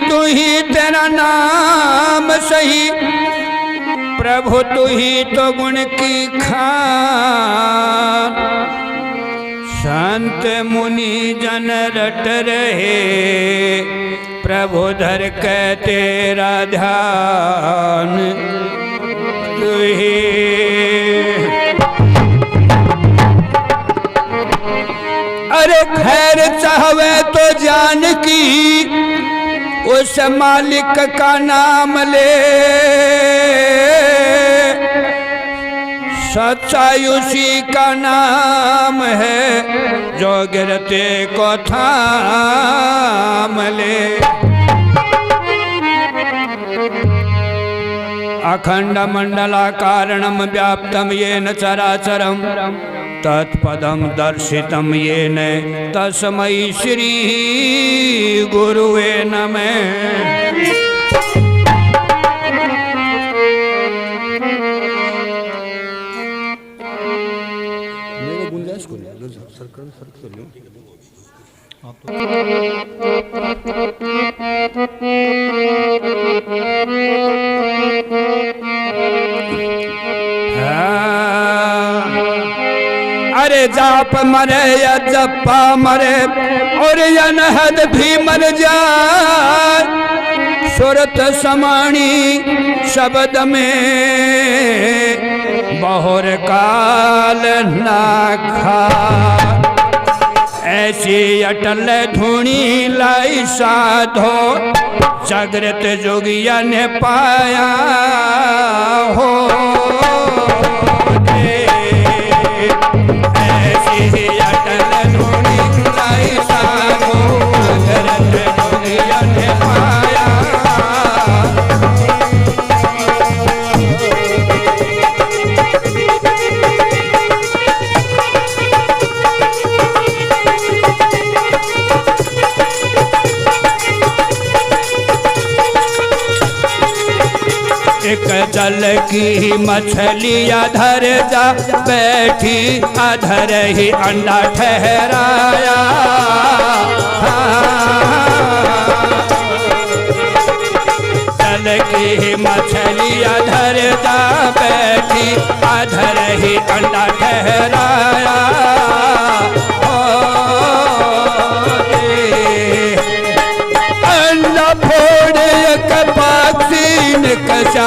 तू ही तेरा नाम सही प्रभु, तू ही तो गुण की खान। संत मुनि जन रट रहे प्रभु धर के तेरा ध्यान। तू ही अरे खैर चाहवे तो जान की उस मालिक का नाम ले, सच्चाई उसी का नाम है जो गिरते को थाम ले। अखंड मंडलाकारणम व्याप्तम येन चराचरम तत्पदम दर्शितम येन तस्मै श्री गुरुवे नमः। अरे जाप मरे या जप्पा मरे और या नहद भी मर जाए, सुरत समाणी शब्द में बहुर काल ना खा। ऐसी अटल धुनी लाई साधो जागृत जोगिया ने पाया हो। ऐसी अटल धुनी लाई साधो जागृत जोगिया ने पाया। एक जल की मछलियाँ धर जा बैठी, अधर ही अंडा ठहराया। जल की मछलियाँ धर जा बैठी, अधर ही अंडा ठहराया। अंडा फोड़ एक पक्षी निकषा,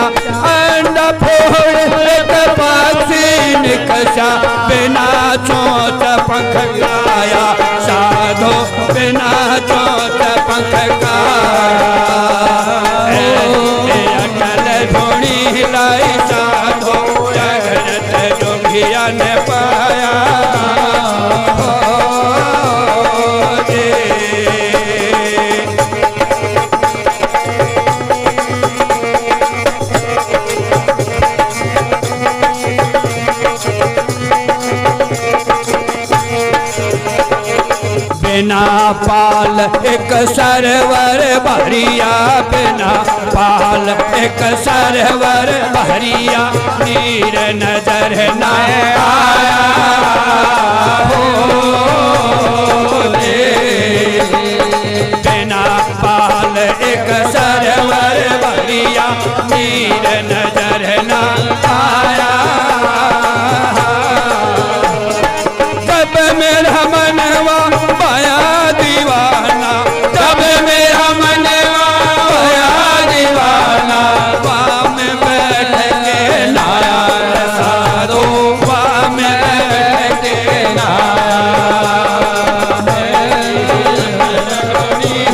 अंडा फोड़ एक पक्षी निकषा, बिना चोंच पंख गाया साधो, बिना चोंच पंख गाया। अटल धुनी लाई साधो जागृत जोगिया ने पाया। बिना पाल एक सरवर भरिया, बिना पाल एक सरवर भरिया, नीर नजर न आया हो। बिना पाल एक सरवर भरिया, नीर नजर न आया। कब मेरा मनवा पाया दीवाना, जब मेरा मनवा पाया दीवाना, वाम बैठ के नाया साधो, वाम बैठ के नाया।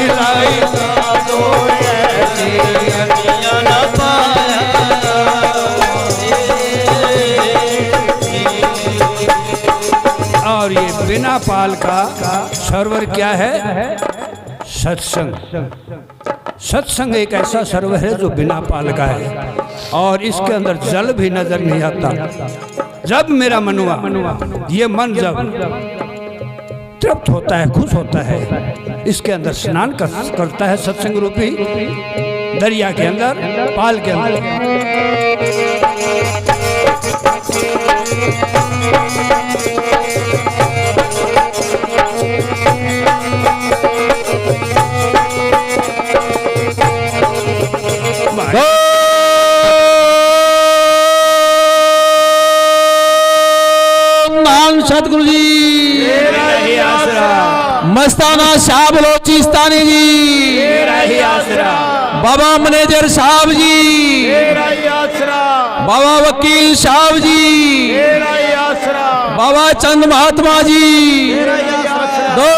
लाई साधो ऐसी अनिया न पाया। और ये बिना पाल का सर्वर क्या है? सत्संग। सत्संग एक ऐसा सर्वर है जो बिना पाल का है और इसके अंदर जल भी नजर नहीं आता। जब मेरा मनुआ, ये मन जब तृप्त होता है, खुश होता है, इसके अंदर स्नान करता है सत्संग रूपी दरिया के अंदर, पाल के अंदर। सतगुरु जी मस्ताना शाह बलोचिस्तानी जी, बाबा मैनेजर साहब जी, बाबा वकील साहब जी, बाबा चंद महात्मा जी, दो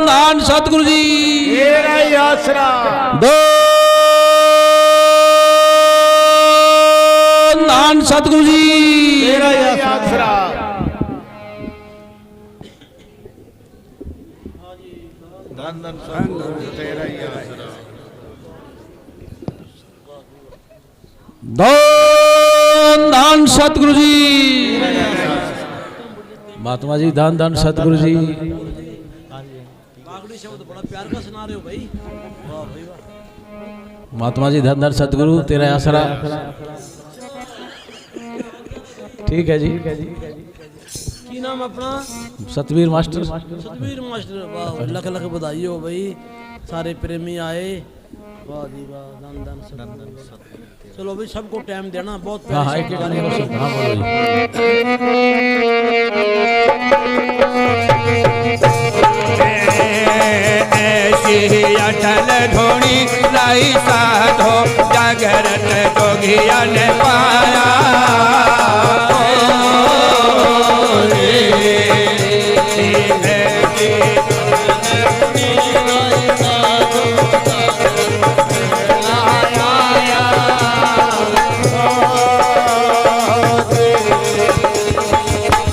नान सतगुरु जी, दो नान सतगुरु जी, दो दान सतगुरु जी, महात्मा जी दान दान सतगुरु जी। शब्द बड़ा प्यार का सुना रहे हो भाई, वाह भाई वाह। महात्मा जी धन धन सतगुरु तेरा आसरा। ठीक है जी। की नाम अपना? सतवीर मास्टर। सतवीर मास्टर, वाह लख लख बधाई हो भाई, सारे प्रेमी आए, वाह जी वाह, धन धन सतगुरु। चलो भाई सबको टाइम देना, बहुत ऐसी अटल धोनी लाई साधो जागरत जोगिया ने पाया।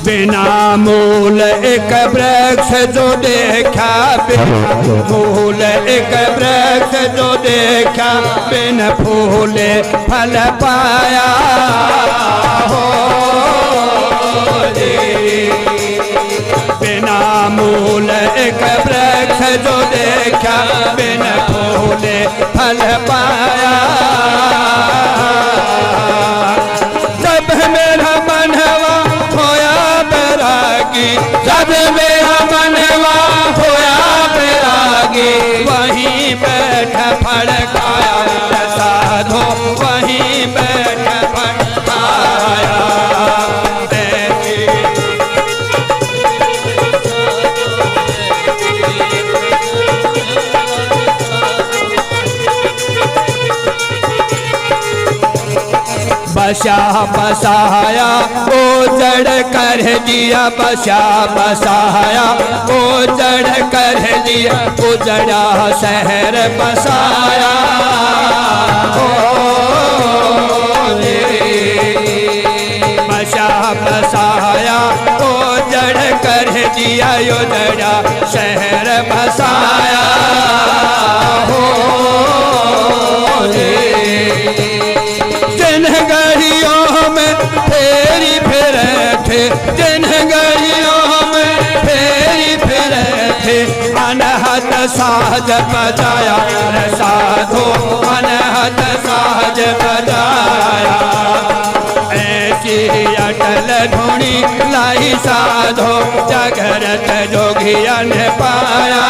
बिना मूल एक वृक्ष जो देखा, मूल एक वृक्ष जो देखा, बिन फूले फल पाया हो रे। बिना मूल एक वृक्ष जो देखा, बिन फूले फल पाया। जब मेरा मनवा होया बैरागी, जब मेरा मनवा होया बैरागी, वहीं बैठ फल खाया साधो, वहीं बैठ फल खाया। बसा बसाया ओ जड़ कर दिया, बसा बसाया ओ जड़ कर दिया, उजड़ा शहर बसाया हो बसा बसाया ओ जड़ कर दिया, उजड़ा शहर बसाया हो जिन गलियों में फेरी फिरे थे, जिन गलियों में फेरी फिरे थे, अनहद साज बजाया साधो, अनहद साज बजाया। ऐसी अटल धुनी लाई साधो, जागरत जोगिया ने पाया।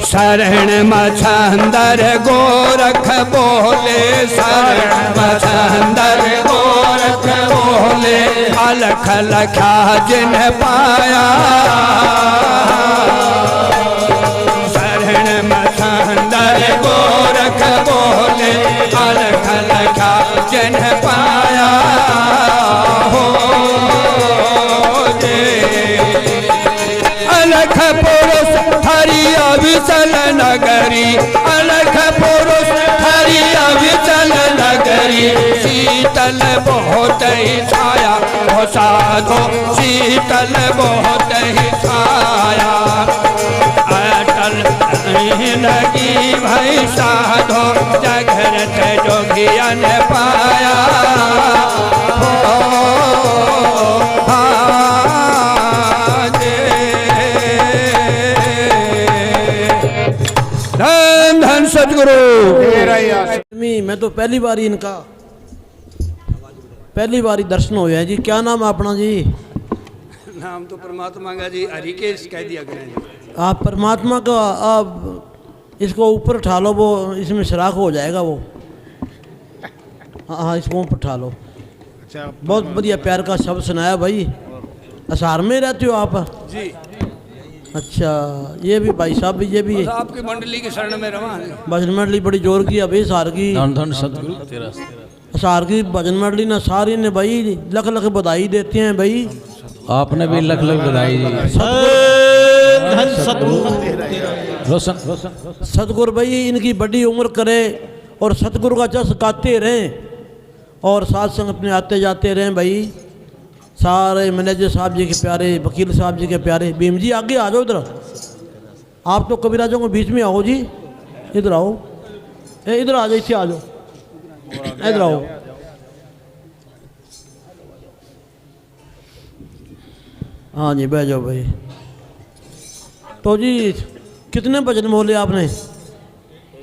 शरण मछंदर गोरख बोले, शरण मछंदर गोरख बोले, अलख लखा जिन पाया। शरण मछंदर गोरख बोले, अलख लखा जिन पाया हो अलख पुरुष हरि अविचल नगरी, अलख पुरुष हरि अविचल नगरी। हरी शीतल बहुत ही छाया, हो साधो शीतल बहुत ही छाया। अटल नहीं लगी भाई साधो, जागृत जोगिया ने पाया। धन धन सतगुरु। मैं तो पहली बार दर्शन हो है जी। क्या नाम है अपना जी? नाम तो परमात्मा का जी, हरिकेश कह दिया करें। आप परमात्मा का, आप इसको ऊपर उठा लो, वो इसमें सुराख हो जाएगा वो। हाँ, इसको ऊपर उठा लो। अच्छा, बहुत बढ़िया प्यार का शब्द सुनाया भाई। असार में रहते हो आप? जी। अच्छा, ये भी भाई साहब भी, ये भी आपकी मंडली की शरण में रवा है। भजन मंडली बड़ी जोर की अभी सार की। धन धन सतगुरु तेरा। सार की भजन मंडली ना सारी ने भाई लख लख बधाई देते हैं भाई। आपने भी लख लख बधाई जी। सतगुरु भाई इनकी बड़ी उम्र करे और सतगुरु का जस गाते रहें और साथ संग अपने आते जाते रहें भाई। सारे मैनेजर साहब जी के प्यारे, वकील साहब जी के प्यारे। भीम जी आगे आ जाओ इधर। आप तो कबीराजों के बीच में आओ जी, इधर आओ। इधर आ जाओ, इसे आ जाओ, इधर आओ। हाँ जी, बैठ जाओ भाई। तो जी कितने भजन बोले आपने?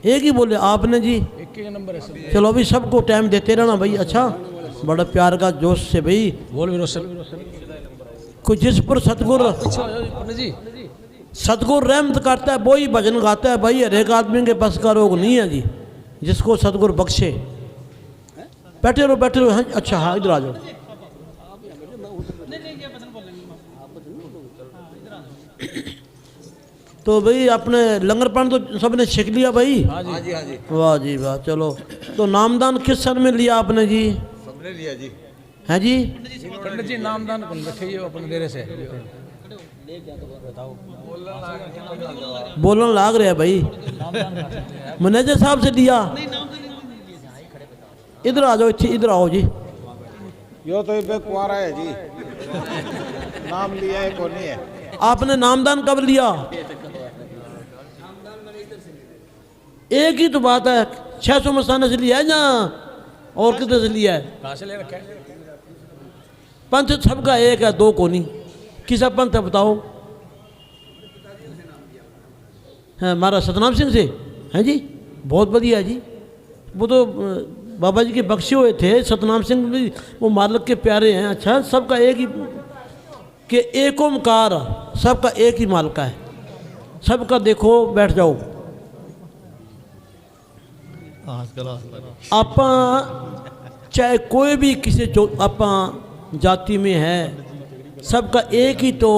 एक ही बोले आपने जी? एक ही नंबर है। चलो अभी सबको टाइम देते रहना भाई। अच्छा, बड़ा प्यार का जोश से भाई। बोल भी रोशन। कोई जिस पर सतगुरु रहमत करता है वही भजन गाता है भाई। हर एक आदमी के बस का रोग नहीं है जी, जिसको सतगुरु बख्शे। बैठे रहो, बैठे रहो। हाँ, अच्छा, हाँ, इधर आ जाओ। तो भाई अपने लंगर पान तो सबने छिक लिया भाई। हाँ जी, हाँ जी। वाह जी वाह। चलो, तो नामदान किस सन में लिया आपने जी? सबने लिया जी। है जी? पंडित जी नामदान कौन बैठे ये अपने डेरे से बोलन लाग रहा है भाई। मैनेजर साहब से लिया। इधर आ जाओ, इधर आओ जी। यो तो ये कुआरा है जी, नाम लिया है कौन नहीं है। आपने नामदान कब लिया? एक ही तो बात है। 600 मस्ताना से लिया है ना और कितने से लिया है? कहाँ से ले रखा है? पंथ सबका एक है, दो को नहीं। किसा पंथ है बताओ? है हमारा सतनाम सिंह से है जी। बहुत बढ़िया जी। वो तो बाबा जी के बख्शे हुए थे। सतनाम सिंह भी वो मालिक के प्यारे हैं। अच्छा, सबका एक ही कि एक ओमकार, सबका एक ही मालिक है। सबका देखो, बैठ जाओ। आप चाहे कोई भी किसी आप जाति में है, सबका एक ही तो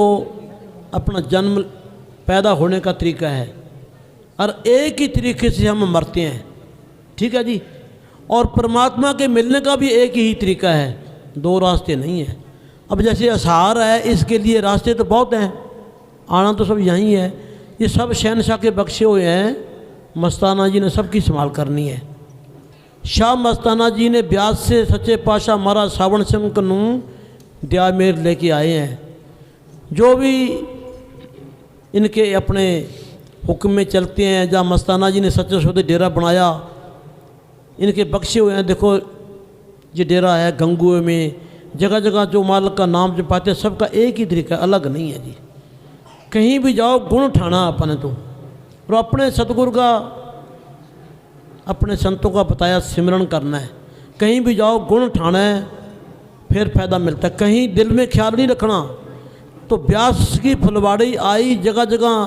अपना जन्म पैदा होने का तरीका है और एक ही तरीके से हम मरते हैं। ठीक है जी। और परमात्मा के मिलने का भी एक ही तरीका है, दो रास्ते नहीं है। अब जैसे असार है, इसके लिए रास्ते तो बहुत हैं, आना तो सब यहीं है। ये सब शहनशाह के बख्शे हुए हैं। मस्ताना जी ने सबकी संभाल करनी है। शाह मस्ताना जी ने ब्यास से सच्चे पाशाह महाराज सावण सिंह कनू दया मेर लेके आए हैं। जो भी इनके अपने हुक्म में चलते हैं, जहाँ मस्ताना जी ने सच्चे सौदे डेरा बनाया, इनके बख्शे हुए हैं। देखो ये डेरा है गंगुए में, जगह जगह जो मालिक का नाम जो पाते हैं, सबका एक ही तरीका, अलग नहीं है जी। कहीं भी जाओ गुण उठाना अपने तो, और अपने सतगुरु का, अपने संतों का बताया सिमरन करना है। कहीं भी जाओ गुण उठाना है, फिर फायदा मिलता है। कहीं दिल में ख्याल नहीं रखना। तो ब्यास की फुलवाड़ी आई, जगह जगह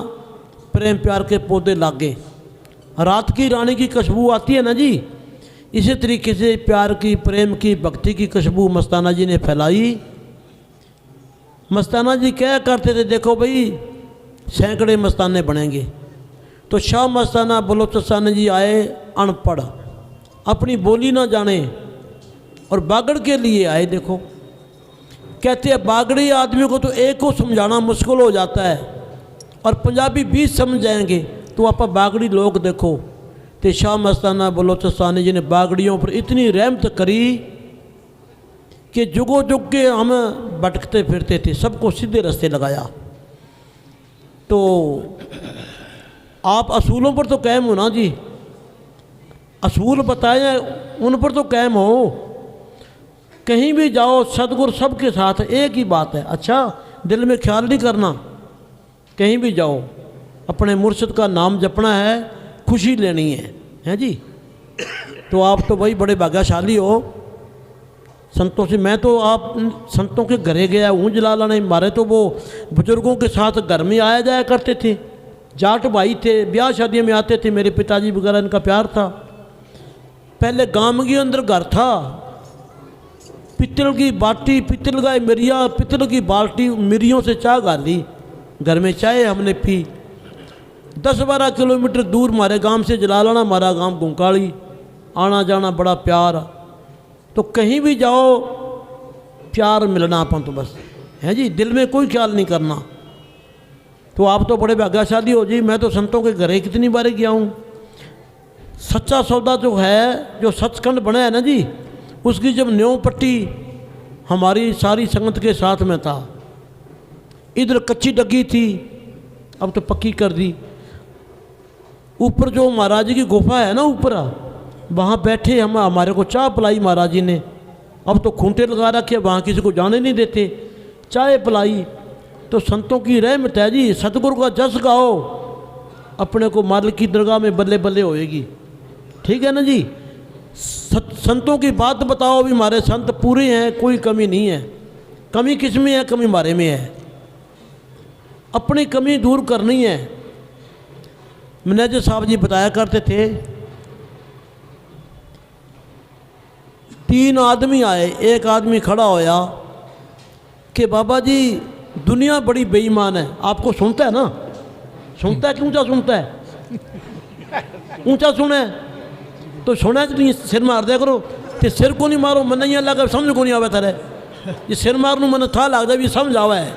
प्रेम प्यार के पौधे लागे। रात की रानी की खुशबू आती है ना जी, इसी तरीके से प्यार की, प्रेम की, भक्ति की खुशबू मस्ताना जी ने फैलाई। मस्ताना जी क्या करते थे, देखो भाई सैकड़े मस्ताने बनेंगे। तो शाह मस्ताना बलोचिस्तान जी आए, अनपढ़, अपनी बोली ना जाने, और बागड़ के लिए आए। देखो कहते हैं बागड़ी आदमी को तो एक को समझाना मुश्किल हो जाता है, और पंजाबी 20 समझ जाएंगे। तो आप बागड़ी लोग देखो तो शाह मस्ताना बलोचिस्तानी जी ने बागड़ियों पर इतनी रहमत करी कि जुगो जुग के हम भटकते फिरते थे, सबको सीधे रास्ते लगाया। तो आप असूलों पर तो कायम हो ना जी, असूल बताए उन पर तो कायम हो। कहीं भी जाओ सतगुरु सबके साथ एक ही बात है, अच्छा दिल में ख्याल नहीं करना, कहीं भी जाओ अपने मुर्शिद का नाम जपना है, खुशी लेनी है जी। तो आप तो भाई बड़े भाग्यशाली हो संतों से। मैं तो आप संतों के घरे गया हूँ जलाला नहीं, मारे तो वो बुजुर्गों के साथ घर में आया जाया करते थे, जाट भाई थे, ब्याह शादियों में आते थे, मेरे पिताजी वगैरह इनका प्यार था। पहले गांव के अंदर घर था, पित्तल की बाटी, पित्तल का मिरिया, पित्तल की बाल्टी, मिरियों से चाय गाली, घर में चाय हमने पी। 10-12 किलोमीटर दूर हमारे गांव से जलालाना, हमारा गांव गुंकाली, आना जाना बड़ा प्यार। तो कहीं भी जाओ प्यार मिलना अपन तो बस है जी, दिल में कोई ख्याल नहीं करना। तो आप तो बड़े भाग्यशाली हो जी। मैं तो संतों के घरे कितनी बार गया हूँ। सच्चा सौदा जो है, जो सचखंड बना है ना जी, उसकी जब न्यों पट्टी हमारी सारी संगत के साथ में था। इधर कच्ची डग्गी थी, अब तो पक्की कर दी। ऊपर जो महाराज जी की गुफा है ना ऊपर, वहाँ बैठे हम, हमारे को चाय पिलाई महाराज जी ने। अब तो खूंटे लगा रखे, वहाँ किसी को जाने नहीं देते, चाय पिलाई। तो संतों की रहमत है जी। सतगुरु का जस गाओ, अपने को मालिक की दरगाह में बल्ले बल्ले होएगी, ठीक है ना जी। संतों की बात बताओ, भी हमारे संत पूरे हैं, कोई कमी नहीं है। कमी किस में है? कमी हमारे में है। अपनी कमी दूर करनी है। मैनेजर साहब जी बताया करते थे, 3 आदमी आए, एक आदमी खड़ा होया कि बाबा जी दुनिया बड़ी बेईमान है। आपको सुनता है ना? सुनता है कि ऊंचा सुनता है? ऊंचा सुने तो सुना नहीं, सिर मार दिया करो। तो सिर को नहीं मारो, मन नहीं लगा, समझ को नहीं आवे तेरे। ये सिर मारनू मन था लग जाए, समझ आवा है।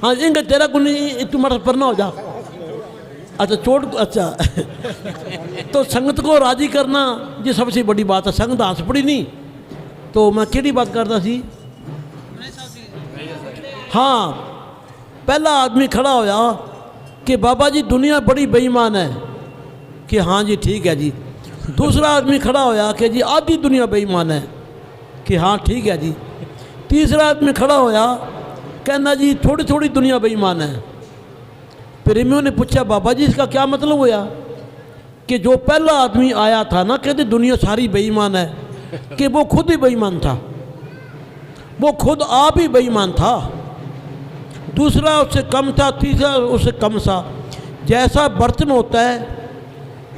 हाँ इंगे तेरा को नहीं, तू मर पर ना हो जा। अच्छा चोट, अच्छा तो संगत को राजी करना ये सबसे बड़ी बात है। संगत हंस पड़ी नहीं। तो मैं केड़ी बात करता सी? हाँ, पहला आदमी खड़ा होया कि बाबा जी दुनिया बड़ी बेईमान है, कि हाँ जी ठीक है जी। दूसरा आदमी खड़ा होया कि जी आधी दुनिया बेईमान है, कि हाँ ठीक है जी। तीसरा आदमी खड़ा होया कहना जी थोड़ी थोड़ी दुनिया बेईमान है। प्रेमियों ने पूछा बाबा जी इसका क्या मतलब होया? कि जो पहला आदमी आया था ना, कहते दुनिया सारी बेईमान है, कि वो खुद ही बेईमान था, वो खुद आप ही बेईमान था। दूसरा उससे कम था, तीसरा उससे कम सा। जैसा बर्तन होता है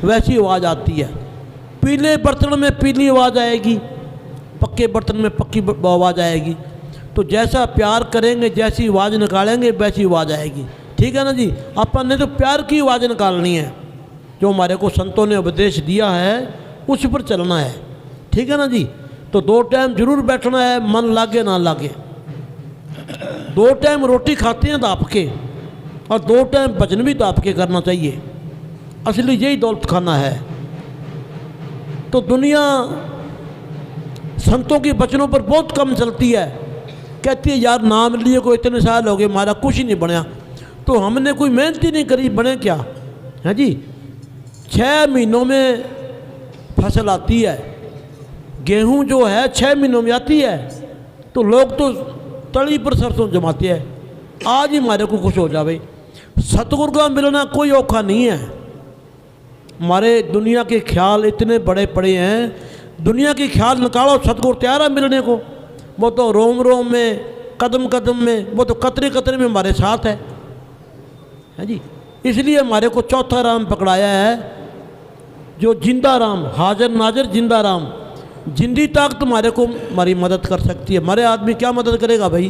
वैसी आवाज़ आती है। पीले बर्तन में पीली आवाज़ आएगी, पक्के बर्तन में पक्की आवाज़ आएगी। तो जैसा प्यार करेंगे, जैसी आवाज़ निकालेंगे वैसी आवाज़ आएगी, ठीक है ना जी। अपन ने तो प्यार की आवाज़ निकालनी है, जो हमारे को संतों ने उपदेश दिया है उस पर चलना है, ठीक है ना जी। तो 2 टाइम जरूर बैठना है, मन लागे ना लागे। 2 टाइम रोटी खाते हैं दाप के, और 2 टाइम भजन भी दाप के करना चाहिए। असली यही दौलत खाना है। तो दुनिया संतों के वचनों पर बहुत कम चलती है। कहती है यार नाम लिए को इतने साल हो गए, हमारा कुछ ही नहीं बनया। तो हमने कोई मेहनत ही नहीं करी, बने क्या है जी। 6 महीनों में फसल आती है। गेहूं जो है 6 महीनों में आती है। तो लोग तो तली पर सरसों जमाते हैं। आज ही हमारे को खुश हो जावे। सतगुरु का मिलना कोई औखा नहीं है। हमारे दुनिया के ख्याल इतने बड़े पड़े हैं, दुनिया के ख्याल निकालो, सतगुरु तैयार है मिलने को। वो तो रोम रोम में, कदम कदम में, वो तो कतरे कतरे में हमारे साथ है जी। इसलिए हमारे को चौथा राम पकड़ाया है, जो जिंदा राम, हाजिर नाजिर जिंदा राम। जिंदी ताकत हमारे को हमारी मदद कर सकती है। हमारे आदमी क्या मदद करेगा भाई?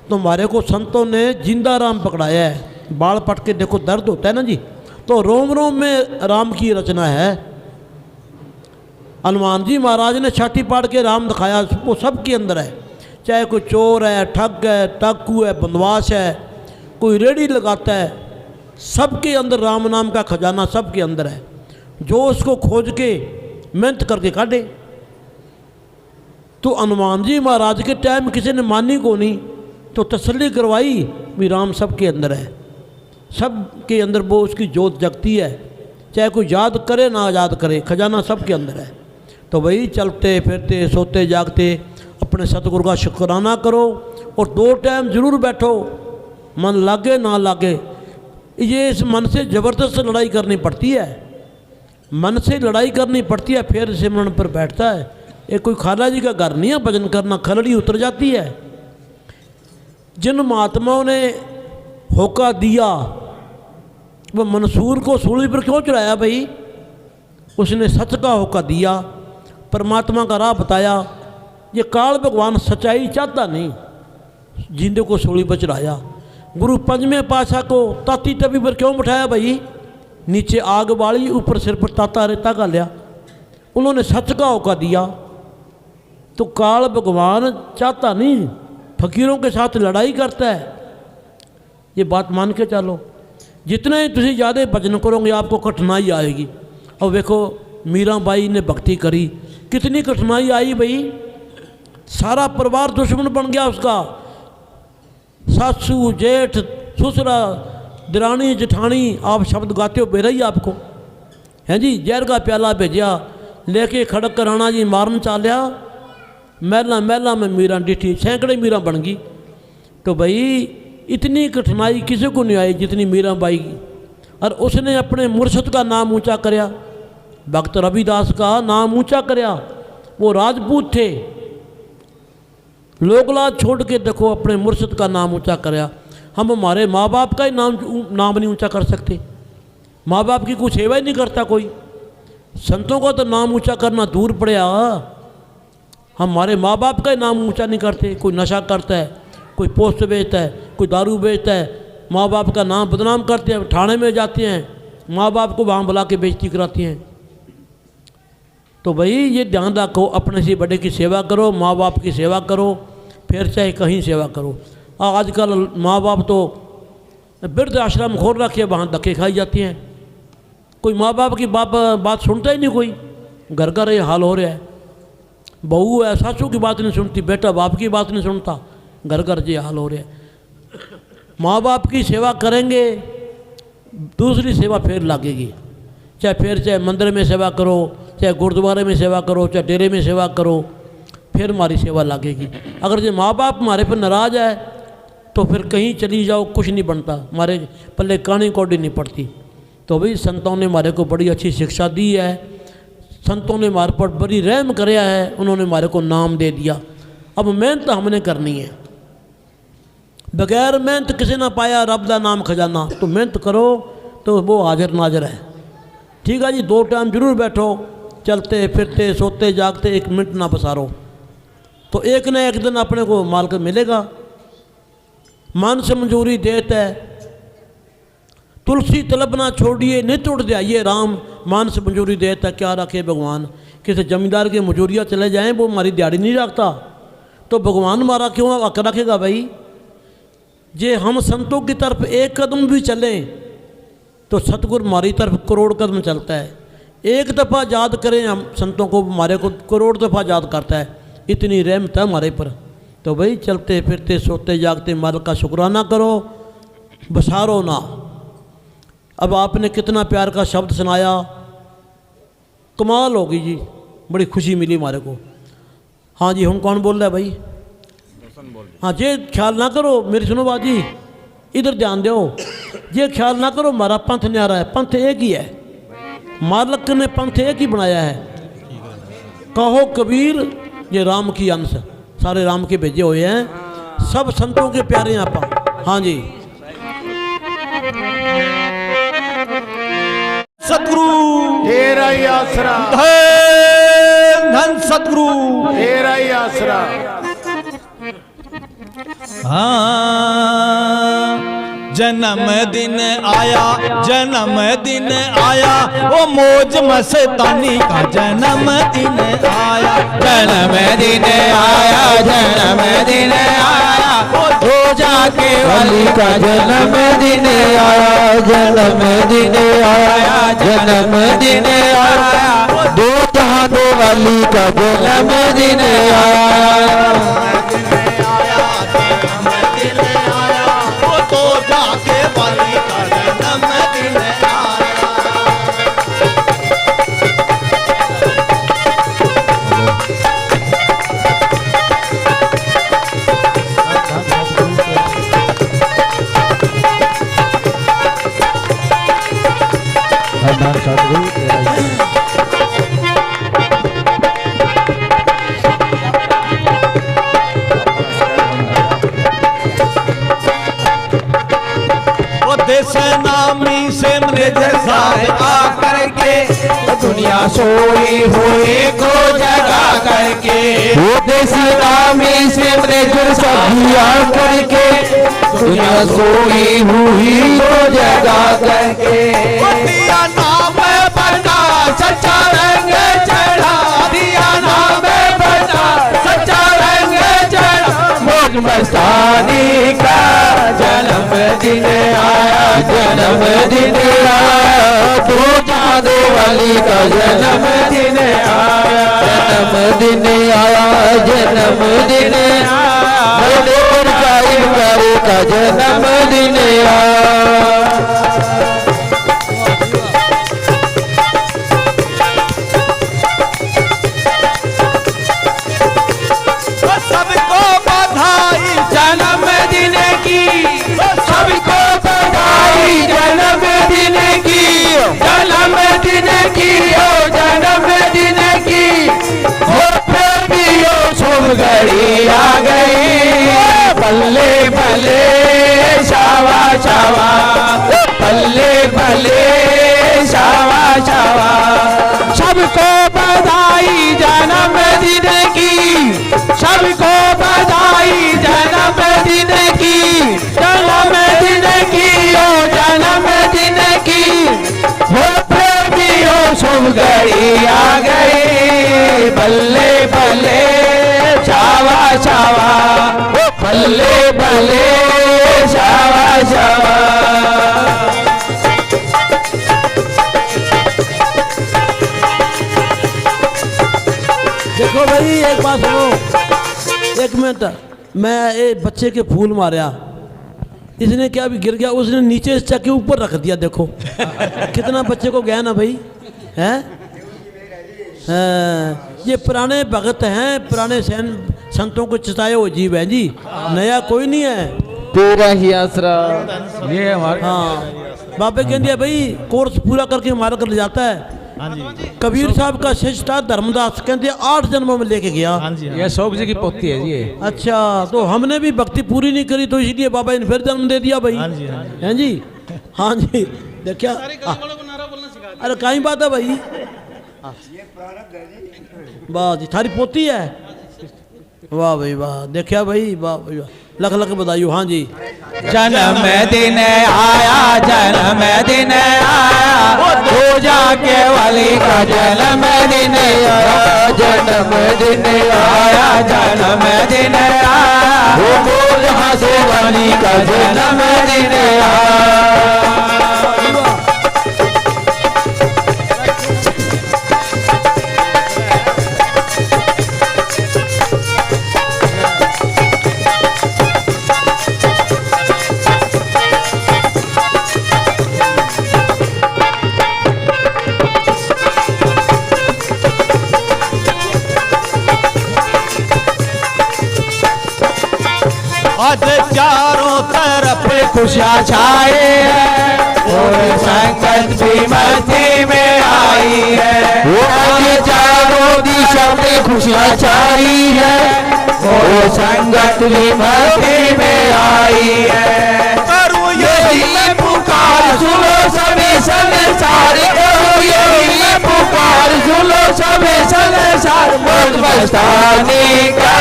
तो हमारे को संतों ने जिंदा राम पकड़ाया है। बाल पट के देखो दर्द होता है ना जी। तो रोम रोम में राम की रचना है। हनुमान जी महाराज ने छाती पाड़ के राम दिखाया, वो सबके अंदर है। चाहे कोई चोर है, ठग है, डाकू है, बंदवास है, कोई रेड़ी लगाता है, सबके अंदर राम नाम का खजाना सबके अंदर है। जो उसको खोज के मेहनत करके काटे। तो हनुमान जी महाराज के टाइम किसी ने मानी को नहीं, तो तसल्ली करवाई भी राम सबके अंदर है, सबके अंदर वो उसकी जोत जगती है, चाहे कोई याद करे ना याद करे, खजाना सबके अंदर है। तो वही चलते फिरते सोते जागते अपने सतगुरु का शुक्राना करो, और 2 टाइम जरूर बैठो, मन लागे ना लागे। ये इस मन से ज़बरदस्त लड़ाई करनी पड़ती है, मन से लड़ाई करनी पड़ती है, फिर सिमरन पर बैठता है। ये कोई खाला जी का घर नहीं है भजन करना, खलड़ी उतर जाती है। जिन महात्माओं ने होका दिया, वो मंसूर को सूली पर क्यों चढ़ाया भाई? उसने सच का होका दिया, परमात्मा का राह बताया। ये काल भगवान सच्चाई चाहता नहीं, जिंदे को सूली पर चढ़ाया। गुरु पंचवें पातशाह को ताती तवी पर क्यों बिठाया भाई? नीचे आग बाली, ऊपर सिर पर ताता रेता का लिया। उन्होंने सच का होका दिया। तो काल भगवान चाहता नहीं, फकीरों के साथ लड़ाई करता है। ये बात मान के चलो, जितने ही तुम ज़्यादा भजन करोगे आपको कठिनाई आएगी। और देखो मीराबाई ने भक्ति करी, कितनी कठिनाई आई भाई, सारा परिवार दुश्मन बन गया उसका। सासू जेठ ससुरा दिरानी जेठानी, आप शब्द गाते हो बेरही आपको हैं जी। जहर का प्याला भेजा लेके खड़क कर राणा जी मारन चालिया, महला महला में मीरा डिठी, सैकड़े मीरा बन गई। तो भाई इतनी कठिनाई किसी को नहीं आई जितनी मीराबाई की। और उसने अपने मुर्शद का नाम ऊंचा करया, भक्त रविदास का नाम ऊंचा करया। वो राजपूत थे, लोकलाज छोड़ के देखो अपने मुर्शद का नाम ऊंचा करया। हम हमारे माँ बाप का ही नाम नहीं ऊंचा कर सकते, माँ बाप की कुछ सेवा ही नहीं करता कोई। संतों का तो नाम ऊंचा करना दूर पड़ेगा, हमारे माँ बाप का ही नाम ऊंचा नहीं करते। कोई नशा करता है, कोई पोस्ट बेचता है, कोई दारू बेचता है, माँ बाप का नाम बदनाम करते हैं, थाने में जाते हैं, माँ बाप को वहाँ बुला के बेइज्जती कराती हैं। तो भाई ये ध्यान रखो, अपने से बड़े की सेवा करो, माँ बाप की सेवा करो, फिर चाहे कहीं सेवा करो। आजकल माँ बाप तो वृद्ध आश्रम खोल रखे, वहाँ धक्के खाई जाती हैं। कोई माँ बाप की बात सुनता ही नहीं, कोई घर का ये हाल हो रहा है। बहू है सासू की बात नहीं सुनती, बेटा बाप की बात नहीं सुनता, घर घर ये हाल हो रहा है। माँ बाप की सेवा करेंगे, दूसरी सेवा फिर लगेगी। चाहे मंदिर में सेवा करो, चाहे गुरुद्वारे में सेवा करो, चाहे डेरे में सेवा करो, फिर हमारी सेवा लगेगी। अगर जो माँ बाप हमारे पर नाराज़ है तो फिर कहीं चली जाओ कुछ नहीं बनता, हमारे पल्ले कहानी कौड़ी नहीं पड़ती। तो भाई संतों ने हमारे को बड़ी अच्छी शिक्षा दी है, संतों ने हमारे पर बड़ी रहम कराया है, उन्होंने हमारे को नाम दे दिया। अब मेहनत हमने करनी है, बगैर मेहनत किसी ना पाया रब दा नाम खजाना। तो मेहनत करो तो वो हाजिर नाजर है। ठीक है जी, 2 टाइम जरूर बैठो, चलते फिरते सोते जागते 1 मिनट ना पसारो, तो एक न एक दिन अपने को मालिक मिलेगा। मन से मंजूरी देता है, तुलसी तलब ना छोड़िए नित उठ जाइए राम, मान से मंजूरी देता है, क्या रखे भगवान। किसी जमींदार की मजूरियाँ चले जाएं, वो हमारी दिहाड़ी नहीं रखता, तो भगवान हमारा क्यों हक रखेगा भाई। जे हम संतों की तरफ 1 कदम भी चलें तो सतगुरु हमारी तरफ करोड़ कदम चलता है। 1 दफ़ा याद करें हम संतों को, हमारे को करोड़ दफ़ा याद करता है, इतनी रहमत है हमारे पर। तो भाई चलते फिरते सोते जागते मालिक का शुक्राना करो, बसारो ना। अब आपने कितना प्यार का शब्द सुनाया, कमाल होगी जी, बड़ी खुशी मिली हमारे को। हाँ जी, हम कौन बोल रहा है भाई? हाँ, ये ख्याल ना करो, मेरी सुनो बात जी, इधर ध्यान दो। ये ख्याल ना करो हमारा पंथ न्यारा है, पंथ एक ही है, मालिक ने पंथ एक ही बनाया है। कहो कबीर ये राम की अंश, सारे राम के भेजे हुए हैं, सब संतों के प्यारे हैं आप। हाँ जी, सतगुरु तेरा ही आसरा, धन धन सतगुरु तेरा ही आसरा। हाँ, जन्मदिन आया, जन्मदिन आया, ओ मौज मस्तानी का जन्मदिन आया, जन्मदिन आया, जन्मदिन आया, ओ रोजा के वाली का जन्मदिन आया, जन्मदिन आया, जन्मदिन आया, दो जहां दो वाली का जन्मदिन आया, जन्मदिन आया, वो दो जहां के वाली का जन्मदिन आया। देश नामी से मैनेजर साहब आकर के दुनिया सोई हुई को जगा करके, वो देश नामी से मैनेजर साहब आकर के दुनिया सोई हुई को जगा करके, दिया नाम बना सच्चा रंग चढ़ा, दिया नाम बना सच्चा रंग चढ़ा, मौज मस्तानी का जन्मदिन आया, जन्मदिन आया, दो जादू वाली का जन्मदिन आया, जन्मदिन आया, जन्मदिन आया, का जन्मदिन आया। सबको बधाई जन्मदिन की, सबको बधाई जन्मदिन की, जन्मदिन की, ओ जन्मदिन की, हो प्रेमियो शुभ घड़ी आ गई, बल्ले बल्ले शावा शावा, बल्ले बल्ले शावा शावा, सबको बधाई जन्मदिन की, सबको बधाई जन्मदिन की, जन्मदिन की, ओ जन्मदिन की, हो प्रेमियों शुभ घड़ी आ गई, बल्ले बल्ले शावा शावा, बल्ले बल्ले शावा शावा। देखो भाई एक बात सुनो, एक मिनट, मैं एक बच्चे के फूल मारा, इसने क्या भी गिर गया, उसने नीचे से के ऊपर रख दिया, देखो कितना बच्चे को गया ना भाई, है ये पुराने भगत हैं, पुराने संतों को चिताए हुए जीव है जी, नया कोई नहीं है, तेरा ही आसरा ये हमारे। हाँ बाबे कहते हैं भाई कोर्स पूरा करके हमारा कर ले जाता है। कबीर साहब का शिष्टा धर्मदास कहते 8 जन्मों में लेके गया। ये शौक जी की पोती है जी ये। अच्छा, तो हमने भी भक्ति पूरी नहीं करी तो इसलिए बाबा ने फिर जन्म दे दिया भाई। हैं जी, हाँ जी, देखिया अरे कहीं बात है भाई, वाह जी, थारी पोती है, वाह भाई वाह, देखिया भाई, वाह भाई वाह, लख लख बधाइयो। हाँ जी, जन्मदिन आया, जन्मदिन आया, पूजा के वाली का जन्मदिन आया, जन्मदिन आया, जन्मदिन आया, पूजा से वाली का जन्मदिन आया। आज चारों तरफ खुशियाँ छाए हैं और संगत भी मस्ती में आई है। आज चारों दिशा में खुशियाँ छाई है और संगत भी मस्ती में आई है। करूँ यही पुकार सुनो सभी संसार, करूँ यही पुकार सुनो सभी संसार, मौज मस्तानी का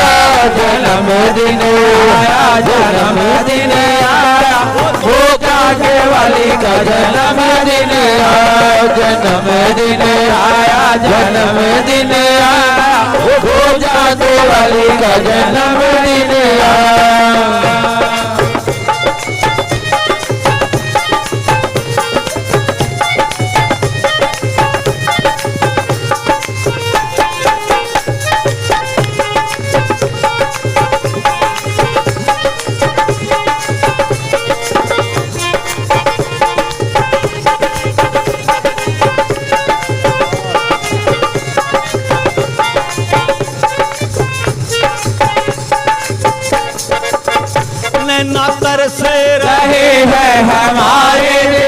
जन्मदिन आया, जन्मदिन आया, पूजा के वाली का जन्मदिन आया, जन्मदिन आया, जन्मदिन आया, पूजा के वाली का जन्मदिन आया। नैना तरस रहे हैं हमारे जी,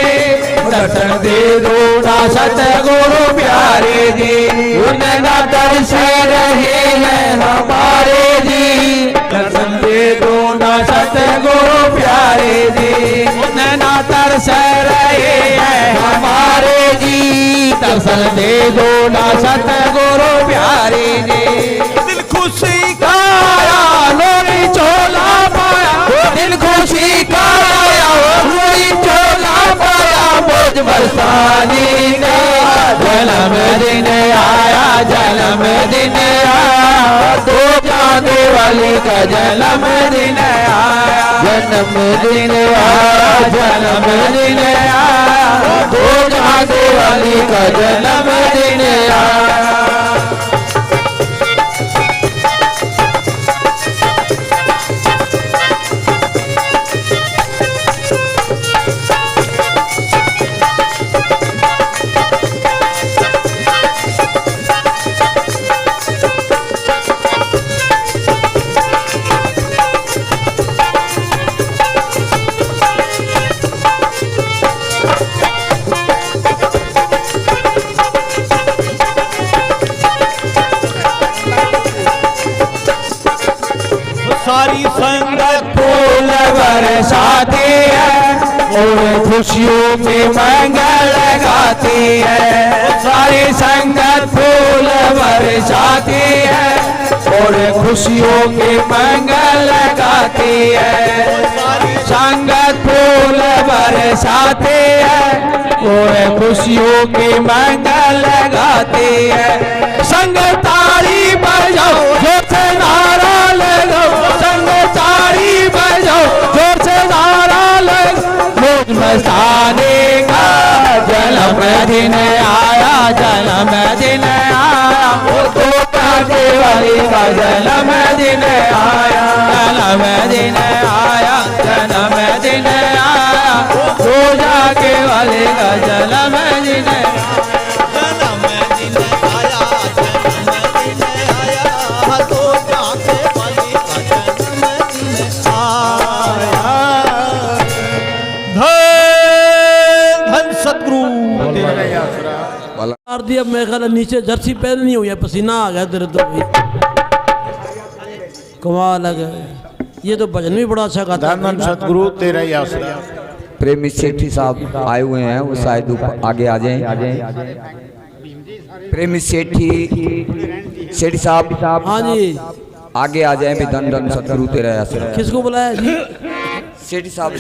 दर्शन दे दो ना सतगुरु प्यारे जी। नैना तरस रहे हैं हमारे जी, दर्शन दे दो ना सतगुरु प्यारे जी। नैना तरस रहे हैं हमारे जी, दर्शन दे दो ना सतगुरु प्यारे जी। दिल खुशी का लोरी चोला पाया, दिल खुशी का लोरी चोला पाया, मुझ बरसानी ने जन्म दिन आया, जन्म दिन आया, तो जाने वाली का जन्म दिन आया, जन्म दिन आया, जन्म दिन आया, तो जाने वाली का जन्म दिन आया। सारी संगत फूल बरसाती है और खुशियों में मंगल गाती है। सारी संगत फूल बरसाती है और खुशियों के मंगल गाती है। संगत फूल बरसाती है और खुशियों के मंगल गाती है। संग ताली बजाओ जोर से नारा लगाओ, संग ताली बजाओ जोर से नारा लगाओ। मुझ मस्तानी का जन्मदिन आया, जन्मदिन आया, वो तो काटे वाली का जन्मदिन आया, जन्मदिन आया, जन्मदिन आया, तो जाके वाले का जन्मदिन आया। जन्मदिन आया, जन्मदिन आया, तो जाके वाली का जन्मदिन आया। धन धन सतगुरु मार दिया। मैं ख्याल नीचे जर्सी पहननी हुई है, पसीना आ गया तेरे तो भाई, कमाल आ गया। ये तो भजन भी बड़ा अच्छा गाता धन धन सतगुरु तेरा ही आसरा। प्रेमी सेठी साहब आए हुए हैं, वो शायद ऊपर आगे आ जाएं। प्रेमी सेठी साहब हाँ जी, आगे आ जाएं भी। धन धन सतगुरु तेरा आसरा। किसको बुलाया जी? सेठी साहब,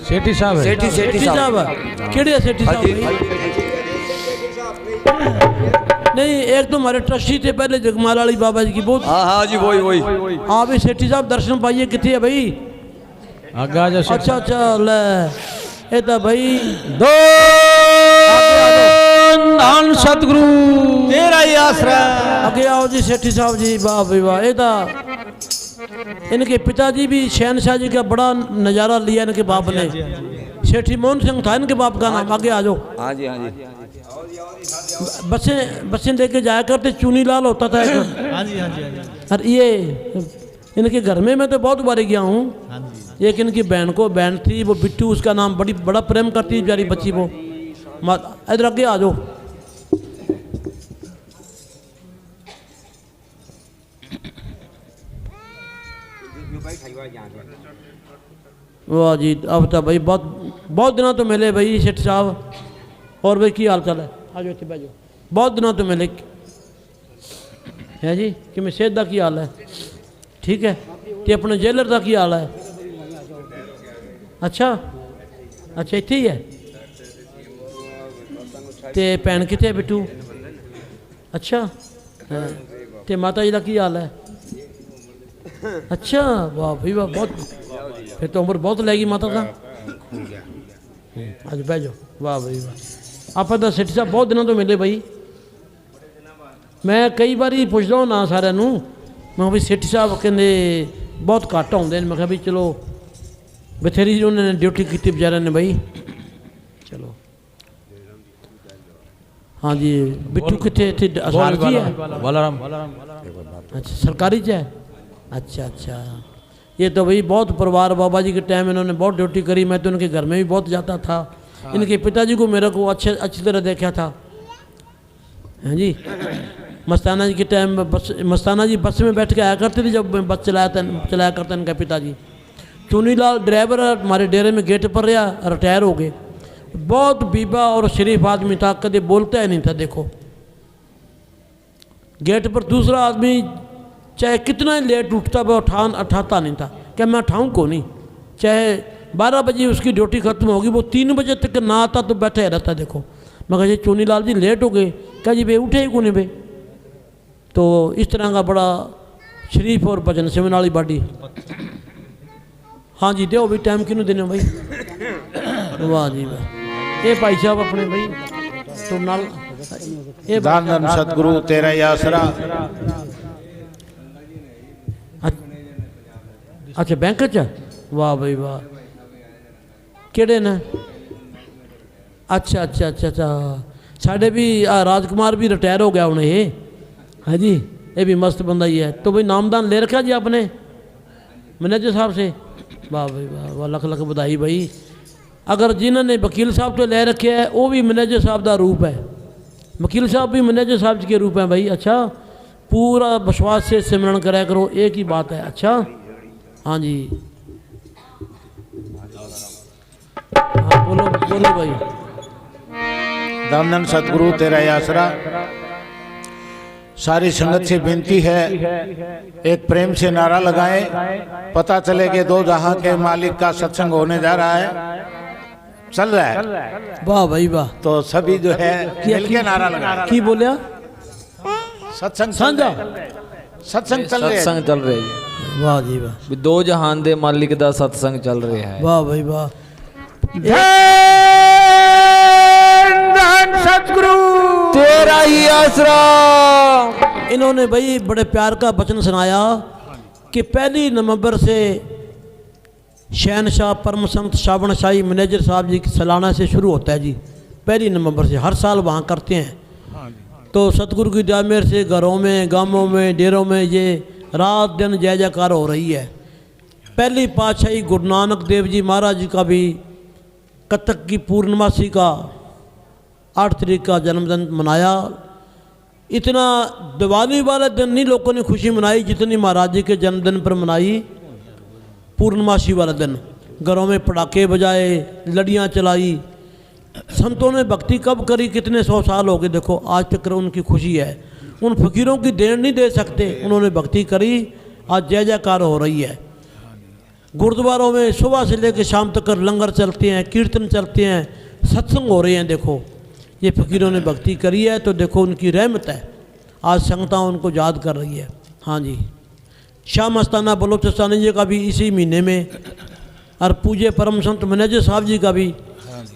सेठी साहब है। सेठी सेठी साहब। साहब केड़े सेठी साहब भाई? नहीं, एक तो हमारे ट्रस्टी थे पहले जगमाल वाली बाबा जी की बहुत। हाँ जी, वही। हाँ भी सेठी साहब दर्शन पाइए, कितने है भाई? आगे आ जाओ। अच्छा अच्छा, ले ये तो भाई दो धन सतगुरु तेरा ही आसरा। आगे आओ जी सेठी साहब जी। वाह भाई वाह। ये तो इनके पिताजी भी शहनशाह जी का बड़ा नज़ारा लिया इनके बाप ने। सेठी मोहन सिंह था इनके बाप का नाम। आगे आ जाओ। हाँ जी, हाँ जी। बसें लेके जाया करते, चुनी लाल होता था एक। हाँ जी, हाँ जी, हाँ जी। और ये इनके घर में मैं तो बहुत बार गया हूँ। एक इनकी बहन को बहन थी, वो बिट्टू, उसका नाम बड़ा प्रेम करती बेचारी बच्ची वो। इधर आगे आ जाओ। वाह जी, अब तो भाई बहुत दिनों तो मिले भाई सेठ साहब। और भाई की हाल चाल है? आ जाओ इतने बैठो। बहुत दिनों तो मिले है जी। कि मैं सेठ का की हाल है? ठीक है। तो अपने जेलर का की हाल है? अच्छा अच्छा, इतने ही है। ते भैन कितने बिट्टू? अच्छा, ते माता जी का की हाल है? अच्छा, वाह भाई वाह, बहुत फिर तो उम्र बहुत लगी माता का। आज बह जाओ। वाह भाई वाह। आप तो सेठ साहब बहुत दिनों तो मिले भाई। मैं कई बार ही पुछदा हूँ ना सारे मैं भी सेठ साहब कहते बहुत घट आते हैं। मैं कहा भी चलो बथेरी उन्होंने ड्यूटी की बेचारे ने भाई। चलो हाँ जी। बिट्टू कितने थे? सरकारी है? अच्छा सरकारी च है। अच्छा अच्छा, ये तो भाई बहुत परिवार बाबा जी के टाइम इन्होंने बहुत ड्यूटी करी। मैं तो उनके घर में भी बहुत जाता था। इनके पिताजी को मेरे को अच्छी तरह देखा था। हैं जी, मस्ताना जी के टाइम में मस्ताना जी बस में बैठ के आया करते थे जब मैं बस चलाया करता इनका पिताजी। चुनीलाल ड्राइवर हमारे डेरे में गेट पर रहा, रिटायर हो गए। बहुत बीबा और शरीफ आदमी था, कभी बोलता ही नहीं था। देखो गेट पर दूसरा आदमी चाहे कितना ही लेट उठता वह उठाता नहीं था। क्या मैं उठाऊँ को नहीं, चाहे 12 बजे उसकी ड्यूटी खत्म होगी, वो 3 बजे तक ना आता तो बैठा ही रहता। देखो मैं कहा जी चुनीलाल जी लेट हो गए, क्या जी भाई उठे ही को नहीं भाई। तो इस तरह का बड़ा शरीफ और भजन सेवन वाली बाडी। हाँ जी दो भाई टाइम क्यों देने भाई। वाह जी वाह। ये भाई साहब अपने भाई तो नाल ये धन धन सतगुरु तेरा ही आसरा। अच्छा बैंक च वाह भाई वाह। केड़े ने? अच्छा अच्छा अच्छा अच्छा साढ़े भी राजकुमार भी रिटायर हो गया उन्हें। ये है जी, ये भी मस्त बंदा ही है। तो भाई नामदान ले रखा जी आपने मैनेजर साहब से? वाह भाई वाह वाह, लख लख बधाई भाई। अगर जिन्होंने वकील साहब तो ले रखे है वो भी मैनेजर साहब का रूप है। वकील साहब भी मैनेजर साहब के रूप हैं भाई। अच्छा पूरा विश्वास से सिमरन कराया करो, एक ही बात है। अच्छा हाँ जी हाँ बोलो बोलो भाई। धन धन सतगुरु तेरा ही आसरा। सारी संगत से विनती है एक प्रेम से नारा लगाएं। पता चले कि दो जहां के मालिक का सत्संग होने जा रहा है, चल रहा है। वाह भाई वाह। तो सभी जो है मिलके नारा लगाएं। की बोलिया? सत्संग सांझा सत्संग चल रहा है। सत्संग चल रहा है। वाह जी वाह। भी दो जहान दे मालिक दा सत्संग चल रहा है। वाह भाई वाह। सतगुरु तेरा ही आसरा। इन्होंने भाई बड़े प्यार का वचन सुनाया कि 1 नवंबर से शहनशाह परम संत श्रावण शाही मैनेजर साहब जी की सालाना से शुरू होता है जी। 1 नवंबर से हर साल वहाँ करते हैं। तो सतगुरु की दया मेहर से घरों में, गांवों में, डेरों में ये रात दिन जय जयकार हो रही है। पहली पातशाही गुरु नानक देव जी महाराज जी का भी कत्तक की पूर्णमासी का 8 तारीख का जन्मदिन मनाया। इतना दिवाली वाले दिन नहीं लोगों ने खुशी मनाई जितनी महाराज जी के जन्मदिन पर मनाई पूर्णमासी वाले दिन। घरों में पटाखे बजाए, लड़ियाँ चलाई। संतों ने भक्ति कब करी, कितने 100 साल हो गए। देखो आज तक उनकी खुशी है। उन फकीरों की देन नहीं दे सकते, उन्होंने भक्ति करी। आज जय जयकार हो रही है। गुरुद्वारों में सुबह से लेकर शाम तक लंगर चलते हैं, कीर्तन चलते हैं, सत्संग हो रहे हैं। देखो ये फकीरों ने भक्ति करी है तो देखो उनकी रहमत है। आज संगतां उनको याद कर रही है। हाँ जी शाह मस्ताना बलोचिस्तानी जी का भी इसी महीने में, और पूज्य परम संत मैनेजर साहब जी का भी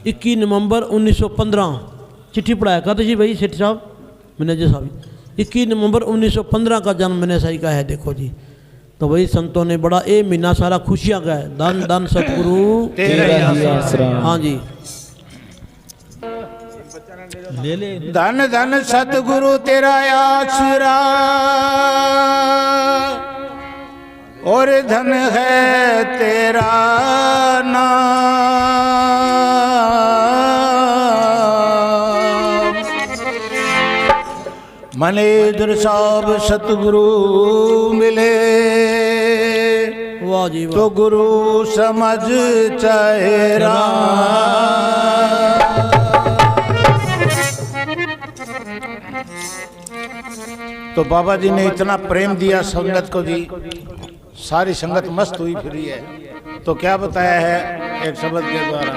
21 नवंबर 1915 चिट्ठी पढ़ाया करते जी भाई सेठ साहब मैनेजर साहब 21 नवंबर 1915 का जन्म मैंने सही का है। देखो जी तो भाई संतों ने बड़ा ये महीना सारा खुशियाँ का है। धन धन सतगुरु तेरा ही आसरा। हाँ जी धन धन सतगुरु तेरा आसरा और धन है तेरा नाम। मनेदर साहब सतगुरु मिले वाह जी वाह। तो गुरु समझ चाहे राम। तो बाबा जी ने इतना प्रेम दिया संगत को जी, सारी संगत मस्त हुई फिरी है। तो क्या बताया है एक शब्द के द्वारा।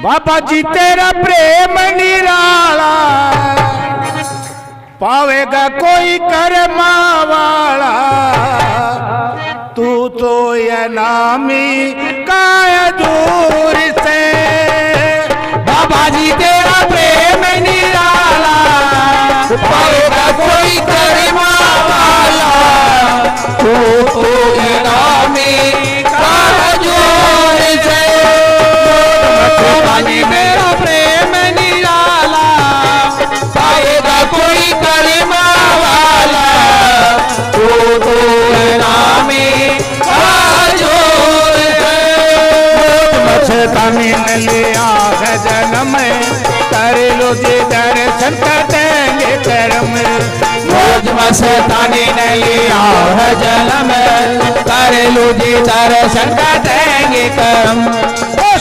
बाबा जी तेरा प्रेम निराला पावेगा कोई कर्मा वाला। तू तो ये नामी काय दूर से। बाबा जी तेरा प्रेम निराला पावेगा कोई कर्मा वाला। तो इनामी काजोर से। बाबा जी मेरा प्रेम निराला मस्तानी ने लिया है जन्म, कर लो जी दर्शन कटेंगे करम। मौज मस्तानी ने लिया है जन्म, कर लो जी दर्शन कटेंगे करम।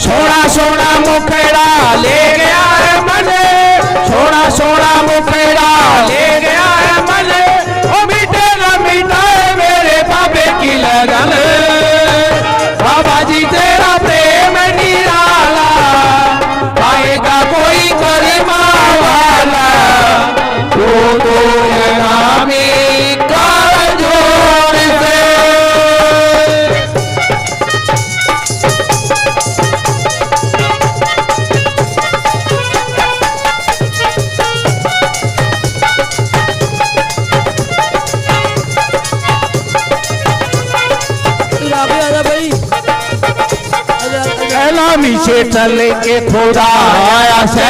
सोना सोना मुखड़ा ले गया है मन, सोना सोना मुखड़ा ले गया है मन। ओ मीठे न मिटाए मेरे बाबे की लगन, बाबा जी तेरा प्रेम निराला, आएगा कोई करीमा वाला, तो नामी का जोर से। नामी से चल के खुदा आया से,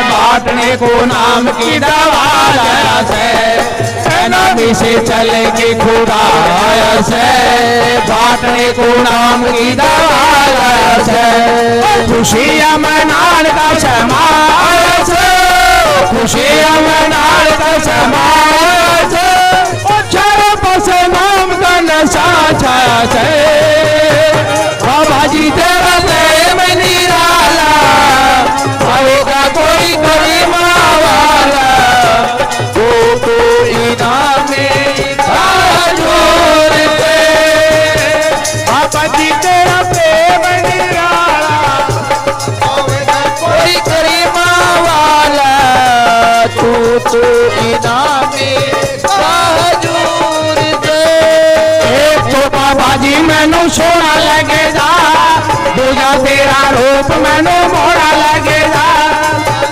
बांटने को नाम की दवा आया से। नामी से चल के खुदा आया से, बांटने को नाम की दवा आया से। खुशियाँ मनाने का समाया से, खुशियाँ मनाने का समाया से। चारों पास नाम का नशा छाया से, बाबा जी तेरा प्रेम निराला, आएगा कोई करीमा वाला, तो इनामे का जोर से। बाबा जी तेरा प्रेम निराला, आएगा कोई करीमा वाला, तो इनामे का जोर से। एक तो बाबा जी मैनू सोना लगेगा, दूजा तेरा रूप मैनू मोड़ा लगेगा।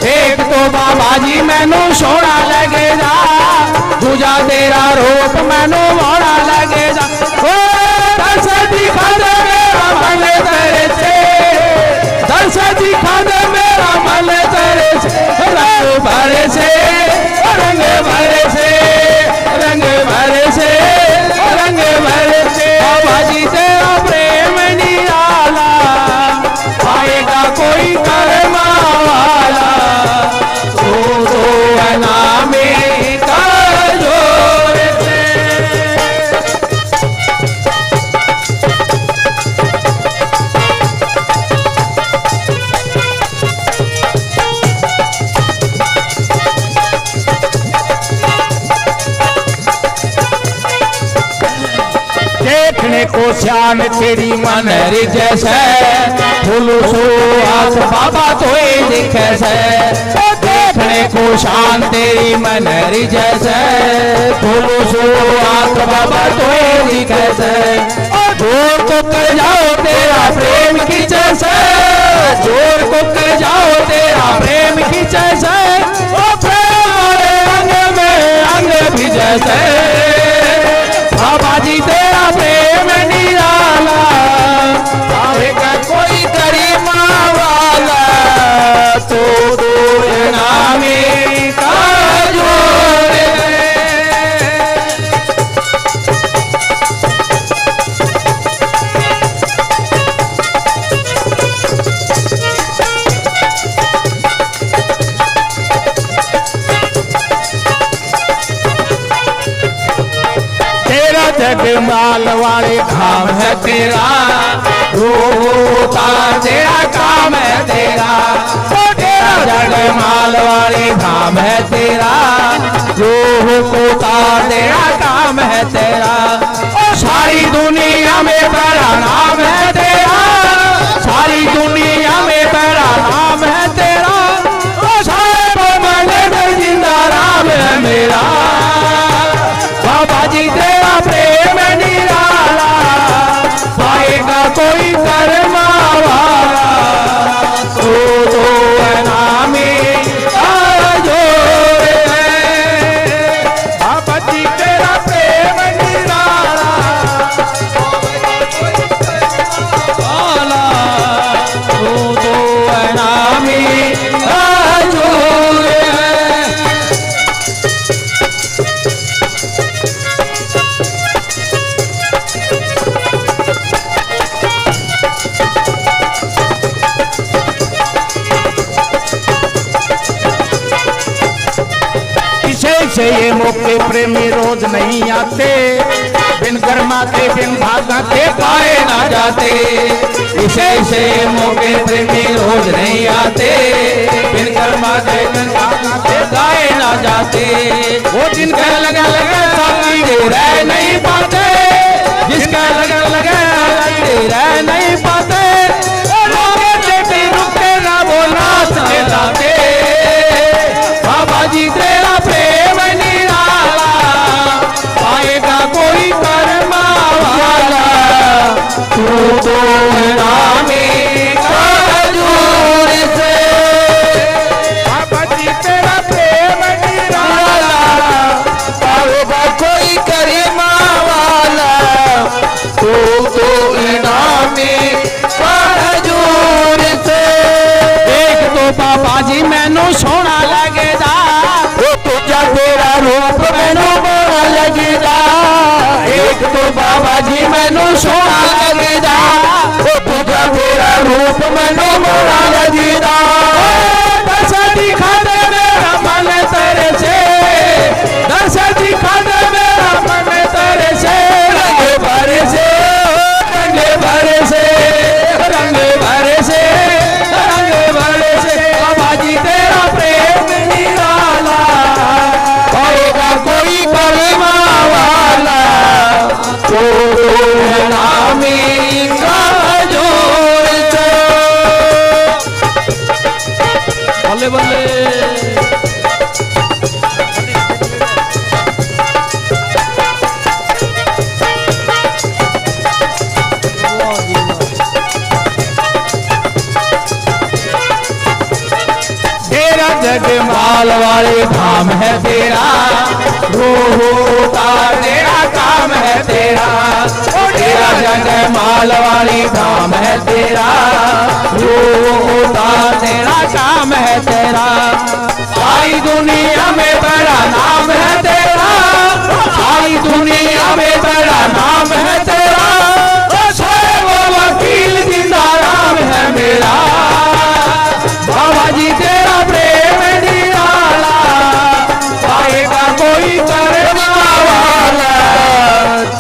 एक तो बाबा जी मैनू सोना लगेगा, दूजा तेरा रूप मैनू मोड़ा लगेगा। दर्श दिखा दे मेरा मन तेरे से, दर्श दिखा दे मेरा मन तेरे से। रंग भरे से, रंग भरे से, रंग भरे से, रंग भरे से। बाबा जी तेरा प्रेम निराला, आएगा कोई करमा वाला, तो नामे का जोर से। देखने को श्याम तेरी मनहरी जैसे, फूलू सुहास बाबा तो दिखे से। देखने को शान तेरी मनहरी जैसे, फूलू सुहास बाबा तो दिखे से। जोर को कर जाओ तेरा प्रेम की जैसे, जोर को कर जाओ तेरा प्रेम की जैसे। ओ प्रेम वाले अंग में अंग भी जैसे, बाबा जी तेरा प्रेम निराला, आएगा कोई करीमा वाला, तो नामी का जोर है। जगमाल वाले धाम है तेरा, रोता तेरा काम है तेरा। तेरा जगमाल वाले धाम है तेरा, रोह को तार तेरा काम है तेरा। सारी दुनिया में बड़ा नाम है तेरा, सारी दुनिया में बड़ा नाम है तेरा। सारे मन जिंदा राम है मेरा, बाबा जी तेरा प्रेम निराला, पाएगा कोई कर्मा वाला, तो नामी का जोर है। बाबा जी तेरा प्रेम निराला, ऐसे ये मौके प्रेमी रोज नहीं आते, बिन गरमाते बिन भागाते पाए ना जाते। ऐसे मौके प्रेमी रोज नहीं आते, बिन गरमाते बिन भागाते पाए ना जाते। वो जिनका लगा लगा साथी वो रह नहीं पाते, जिसका लगा लगा रह नहीं पाते, रोके बेटी रुके ना वो नाच के लाते। बाबा जी तेरा प्रेम निराला, पाएगा कोई कर्मा वाला। तू तो नामी खजूर से, बाबा जी तेरा प्रेम निराला, पाएगा कोई कर्मा वाला। तू तो नामी खजूर से। एक तो बाबा जी मैनू सोना लगेदा, वो तुझा तेरा रूप मैनू बड़ा लगेगा। एक तो बाबा जी मैनू सोना लगेगा, वो तुझा तेरा रूप मैनू बड़ा लगेगा। दर्शन दिखा दे मेरा मन तेरे से, दर्शन दिखा दे मेरा मन तेरे से। रंग भरे से, रंग भरे से, रंग भरे से, रंग भरे से। बाबा जी तेरा प्रेम निराला, होएगा कोई कलमा वाला। तो नामी खजूर से। बल्ले बल्ले। तेरा जगमाल वाले धाम है तेरा, रूह उतार तेरा काम है तेरा। तेरा जगमाल वाली धाम है तेरा, रूह उतार तेरा काम है तेरा। सारी दुनिया में बड़ा नाम है तेरा, सारी दुनिया में बड़ा नाम है तेरा। वो वकील जिंदा राम है मेरा। बाबा जी तेरा प्रेम निराला, पाएगा कोई करने वाला।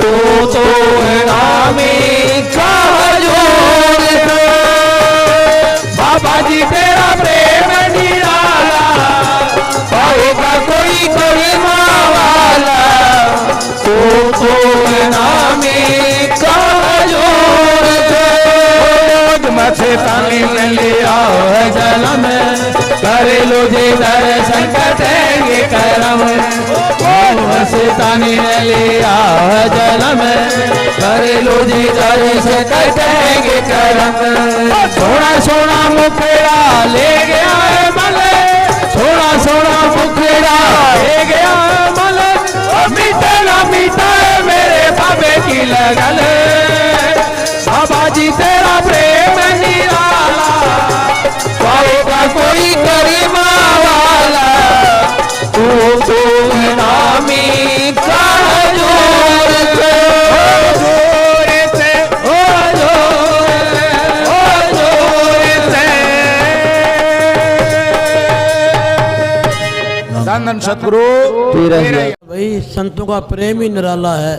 तो नामी खजूर से। बाबा जी तेरा प्रेम निराला, पाएगा कोई करने वाला। तो नामी खजूर से। मथे पानी में लिया है जन्म, करे लो जी दर्शन कटेंगे करम। मस्तानी ने लिया है जन्म, करे लो जी दर्शन कटेंगे करम। सोना सोना मुखड़ा ले गया है मल, सोना सोना मुखड़ा ले गया है मल। मीठा ना मीठा है मेरे बाबे की लगन। बाबा जी तेरा प्रेम निराला, पाएगा कोई करीमा वाला। तू नामी खजूर से। ओ जोर से। धन सतगुरु भाई संतों का प्रेम ही निराला है।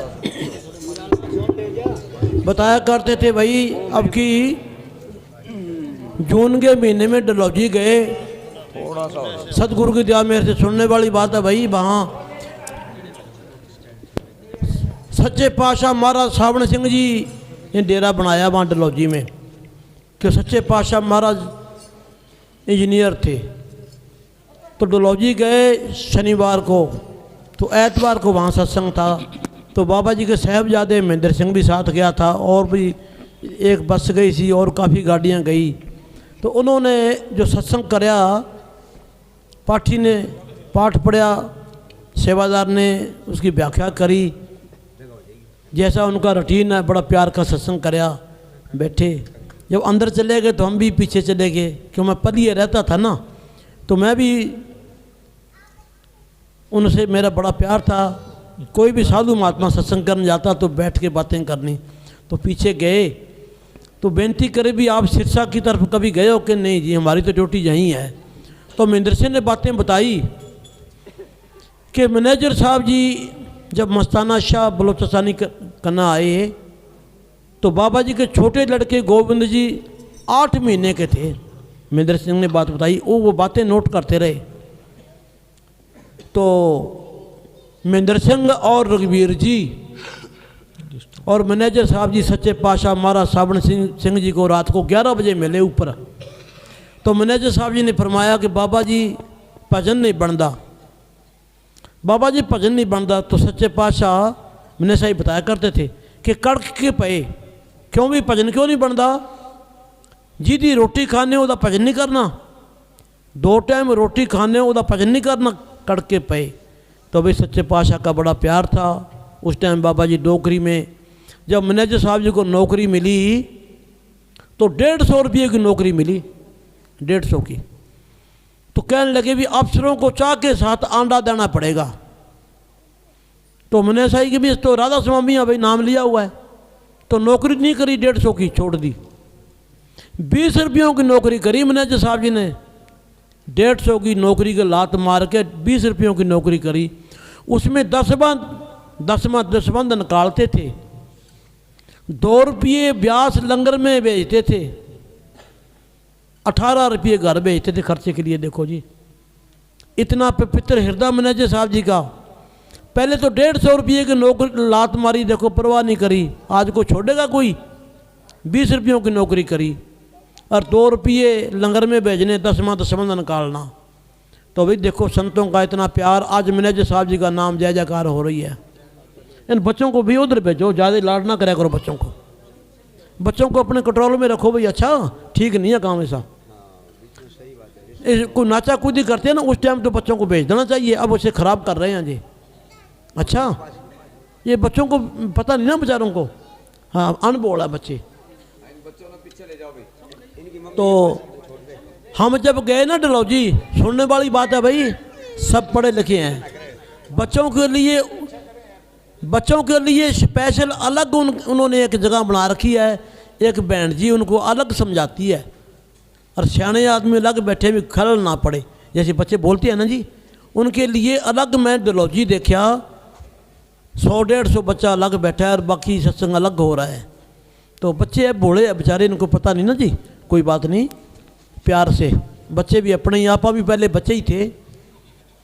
बताया करते थे भाई, अब की जून के महीने में डलहौजी गए, सतगुरु की दया मेरे से सुनने वाली बात है भाई। वहाँ सच्चे पातशाह महाराज सावण सिंह जी ने डेरा बनाया वहाँ डलहौजी में, कि सच्चे पातशाह महाराज इंजीनियर थे। तो डलहौजी गए शनिवार को, तो एतवार को वहाँ सत्संग था। तो बाबा जी के साहबजादे महेंद्र सिंह भी साथ गया था, और भी एक बस गई थी और काफ़ी गाड़ियाँ गई। तो उन्होंने जो सत्संग कराया, पाठी ने पाठ पढ़ा, सेवादार ने उसकी व्याख्या करी, जैसा उनका रूटीन है, बड़ा प्यार का सत्संग कराया। बैठे जब अंदर चले गए तो हम भी पीछे चले गए, क्यों मैं पलिए रहता था ना, तो मैं भी उनसे मेरा बड़ा प्यार था। कोई भी साधु महात्मा सत्संग करने जाता तो बैठ के बातें करनी। तो पीछे गए तो बेनती करे भी आप सिरसा की तरफ कभी गए हो कि नहीं जी, हमारी तो ड्यूटी यहीं है। तो महेंद्र सिंह ने बातें बताई कि मैनेजर साहब जी जब मस्ताना शाह बलोचिस्तानी करना आए तो बाबा जी के छोटे लड़के गोविंद जी 8 महीने के थे। महेंद्र सिंह ने बात बताई, वो बातें नोट करते रहे। तो महेंद्र सिंह और रघुवीर जी और मैनेजर साहब जी सच्चे पातशाह महाराज साबण सिंह जी को रात को 11 बजे मिले ऊपर। तो मैनेजर साहब जी ने फरमाया कि बाबा जी भजन नहीं बनता, बाबा जी भजन नहीं बनता। तो सच्चे पातशाह मैंने सही बताया करते थे कि कड़क के पे क्यों भी भजन क्यों नहीं बनता, जिहदी रोटी खाने ਉਹਦਾ भजन नहीं करना, 2 टाइम रोटी खाने ਉਹਦਾ भजन नहीं करना, कड़के पे। तो भाई सच्चे पातशाह का बड़ा प्यार था। उस टाइम बाबा जी नौकरी में, जब मैनेजर साहब जी को नौकरी मिली तो 150 रुपये की नौकरी मिली, 150 की। तो कहने लगे भी अफसरों को चाय के साथ अंडा देना पड़ेगा। तो मैंने सही कि भी इस तो राधा स्वामी भाई नाम लिया हुआ है, तो नौकरी नहीं करी, 150 की छोड़ दी। 20 रुपयों की नौकरी करी मैनेजर साहब जी ने, 150 की नौकरी के लात मार के 20 रुपयों की नौकरी करी। उसमें 10 बंद निकालते थे, 2 रुपये ब्यास लंगर में भेजते थे, 18 रुपये घर भेजते थे खर्चे के लिए। देखो जी, इतना पवित्र हृदय मैनेजर साहब जी का। पहले तो 150 रुपये की नौकरी लात मारी, देखो परवाह नहीं करी। आज को छोड़ेगा कोई? 20 रुपयों की नौकरी करी और 2 रुपये लंगर में भेजने, 10 बंद निकालना। तो भाई देखो संतों का इतना प्यार। आज मैनेजर साहब जी का नाम जय जयकार हो रही है। इन बच्चों को भी उधर भेजो, ज़्यादा लाड ना कराया करो बच्चों को। बच्चों को अपने कंट्रोल में रखो भाई। अच्छा ठीक नहीं है काम ऐसा। कोई नाचा कूदी करते हैं ना, उस टाइम तो बच्चों को भेज देना चाहिए। अब उसे ख़राब कर रहे हैं जी। अच्छा ये बच्चों को पता नहीं ना बेचारों को। हाँ अनबोल है बच्चे। तो हम जब गए ना डलहौजी, सुनने वाली बात है भाई, सब पढ़े लिखे हैं। बच्चों के लिए स्पेशल अलग उन्होंने एक जगह बना रखी है। एक बहन जी उनको अलग समझाती है और सियाने आदमी अलग बैठे भी खलल ना पड़े, जैसे बच्चे बोलते हैं ना जी, उनके लिए अलग। मैं डलहौजी देखा 100-150 बच्चा अलग बैठा है और बाकी सत्संग अलग हो रहा है। तो बच्चे भोले हैं बेचारे, इनको पता नहीं ना जी। कोई बात नहीं, प्यार से। बच्चे भी अपने ही, आपा भी पहले बच्चे ही थे।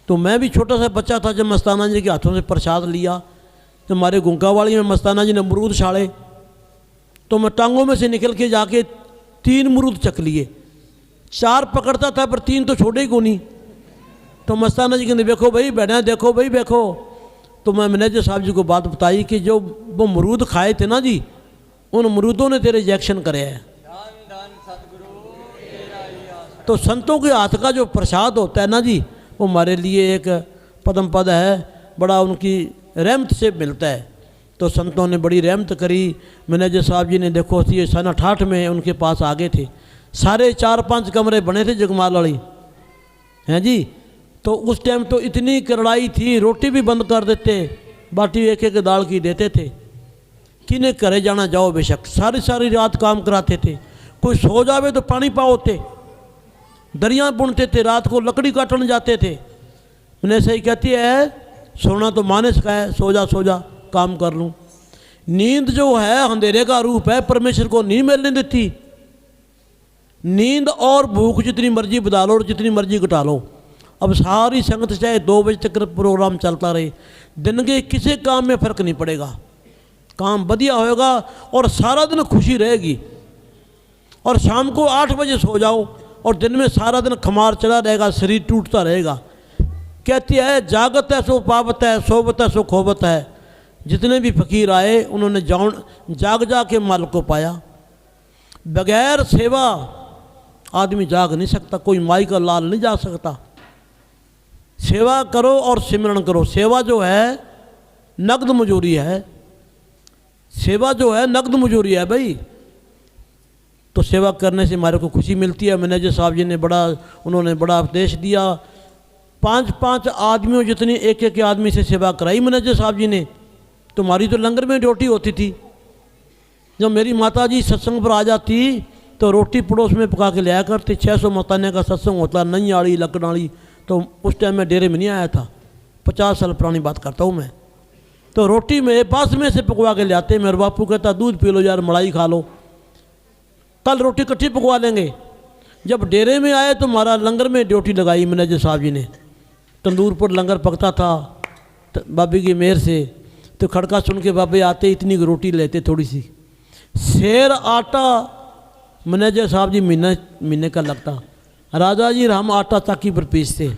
तो मैं भी छोटा सा बच्चा था जब मस्ताना जी के हाथों से प्रसाद लिया। तो हमारे गुंका वाली में मस्ताना जी ने अमरूद छाड़े, तो मैं टांगों में से निकल के जाके 3 अमरूद चक लिए। 4 पकड़ता था पर 3 तो छोड़े ही को नहीं। तो मस्ताना जी कहते देखो भाई बैठा, देखो भाई देखो। तो मैं मैनेजर साहब जी को बात बताई कि जो वो अमरूद खाए थे ना जी, उन अमरूदों ने तेरे रिजेक्शन करे हैं। तो संतों के हाथ का जो प्रसाद होता है ना जी, वो हमारे लिए एक पदम पद है, बड़ा उनकी रहमत से मिलता है। तो संतों ने बड़ी रहमत करी। मैनेजर साहब जी ने देखो ये सन 68 में उनके पास आ गए थे। सारे 4-5 कमरे बने थे जगमाल वाली, हैं जी। तो उस टाइम तो इतनी करड़ाई थी, रोटी भी बंद कर देते, बाटी एक एक दाल की देते थे। किन्हें करे जाना जाओ बेशक, सारी रात काम कराते थे। कोई सो जावे तो पानी पाओते, दरिया बुनते थे, रात को लकड़ी काटने जाते थे। मैंने सही कहती है सोना तो माँ ने सिखाया, सो जा काम कर लूँ। नींद जो है अंधेरे का रूप है, परमेश्वर को नहीं मिलने देती। नींद और भूख जितनी मर्जी बता लो और जितनी मर्जी घटा लो। अब सारी संगत चाहे 2 बजे तक प्रोग्राम चलता रहे, दिन के किसी काम में फ़र्क नहीं पड़ेगा। काम बढ़िया होएगा और सारा दिन खुशी रहेगी। और शाम को 8 बजे सो जाओ और दिन में सारा दिन खमार चला रहेगा, शरीर टूटता रहेगा। कहती है जागत है सो पावत है, सोबत है सो खोबत है। जितने भी फकीर आए उन्होंने जाग के माल को पाया। बगैर सेवा आदमी जाग नहीं सकता, कोई माई का लाल नहीं जा सकता। सेवा करो और सिमरन करो। सेवा जो है नगद मजूरी है, सेवा जो है नगद मजूरी है भाई। तो सेवा करने से हमारे को खुशी मिलती है। मैनेजर साहब जी ने उन्होंने बड़ा उपदेश दिया। 5-5 आदमियों जितनी एक आदमी से सेवा कराई मैनेजर साहब जी ने। तो हमारी तो लंगर में ड्यूटी होती थी। जब मेरी माता जी सत्संग पर आ जाती तो रोटी पड़ोस में पका के लाया करती। 600 मताने का सत्संग होता, नई आड़ी लकड़ाड़ी। तो उस टाइम मैं डेरे में नहीं आया था, 50 साल पुरानी बात करता हूँ मैं। तो रोटी मेरे पास में से पकवा के ले आते, मेरे बापू कहता दूध पी लो यार, मलाई खा लो, कल रोटी इकट्ठी पकवा लेंगे। जब डेरे में आए तो हमारा लंगर में ड्यूटी लगाई मैनेजर साहब जी ने। तंदूर पर लंगर पकता था बाबी की मेहर से। तो खड़का सुन के बाबे आते इतनी रोटी लेते थोड़ी सी। शेर आटा मैनेजर साहब जी महीने का लगता। राजा जी हम आटा चाकी पर पीसते।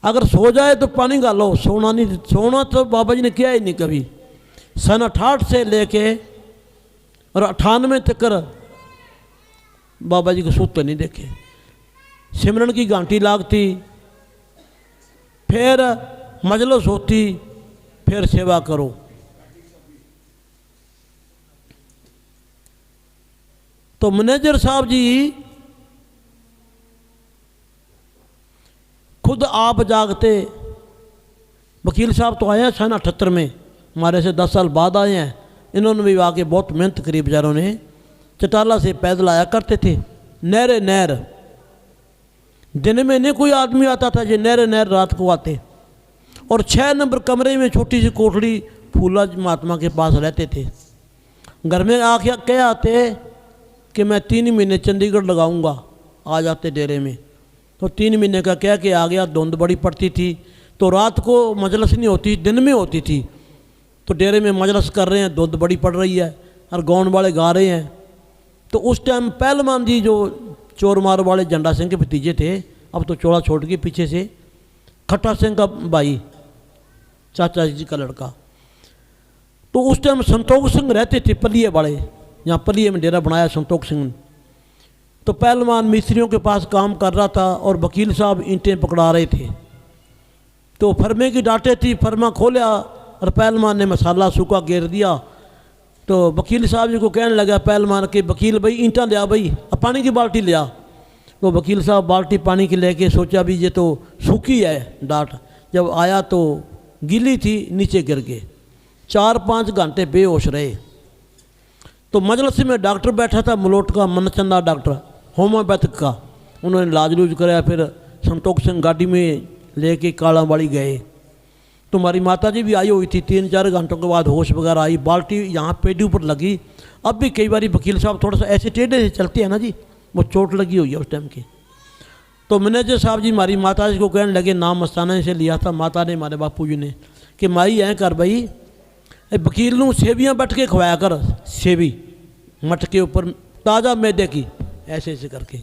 अगर सो जाए तो पानी गालो, सोना नहीं, सोना तो बाबा जी ने किया ही नहीं कभी। सन 68 से लेके और 98 तक बाबा जी को सूते नहीं देखे। सिमरन की घंटी लागती, फिर मजलिस होती, फिर सेवा करो। तो मैनेजर साहब जी खुद आप जागते। वकील साहब तो आए हैं सन 78 में, हमारे से 10 साल बाद आए हैं। इन्होंने भी आके बहुत मेहनत करी बेचारों ने। चटाला से पैदल आया करते थे, नहर दिन में नहीं कोई आदमी आता था, जो नहर रात को आते। और 6 नंबर कमरे में छोटी सी कोठड़ी फूला महात्मा के पास रहते थे। घर में आके कह आते कि मैं 3 महीने चंडीगढ़ लगाऊंगा, आ जाते डेरे में। तो 3 महीने का कह के आ गया। धुंध बड़ी पड़ती थी तो रात को मजलिस नहीं होती, दिन में होती थी। तो डेरे में मजलिस कर रहे हैं, धुंध बड़ी पड़ रही है और गाउन वाले गा रहे हैं। तो उस टाइम पहलवान जी जो चोर मार वाले झंडा सिंह के भतीजे थे, अब तो चोला छोड़ के पीछे से खट्टा सिंह का भाई, चाचा जी का लड़का। तो उस टाइम संतोख सिंह रहते थे पलिये वाले, यहाँ पलिये में डेरा बनाया संतोख सिंह। तो पहलवान मिस्त्रियों के पास काम कर रहा था और वकील साहब ईंटें पकड़ा रहे थे। तो फर्मे की डांटे थी, फर्मा खोला और पहलवान ने मसाला सूखा घेर दिया। तो वकील साहब जी को कहने लगा पहलवान के, वकील भाई ईंटा लिया भाई, अब पानी की बाल्टी लिया। तो वकील साहब बाल्टी पानी की लेके सोचा भी ये तो सूखी है डांट। जब आया तो गीली थी, नीचे गिर गए। 4-5 घंटे बेहोश रहे। तो मजलिस में डॉक्टर बैठा था, मलोट का मनचंदा डॉक्टर, होम्योपैथिक का। उन्होंने इलाज लूज कराया। फिर संतोख सिंह गाड़ी में लेके कालावाड़ी गए। तो हमारी माता जी भी आई हुई थी। 3-4 घंटों के बाद होश वगैरह आई। बाल्टी यहाँ पेटी ऊपर लगी। अब भी कई बार वकील साहब थोड़ा सा ऐसे टेढ़े से चलते हैं ना जी, वो चोट लगी हुई है उस टाइम की। तो मैनेजर साहब जी हमारी माता जी को कहने लगे, नाम मस्ताना से लिया था माता ने, हमारे बापू जी ने, कि माई ऐ कर भाई वकील नूं सेवियाँ बट के खवाया कर, सेवी मट के ऊपर ताज़ा मैदे की, ऐसे ऐसे करके।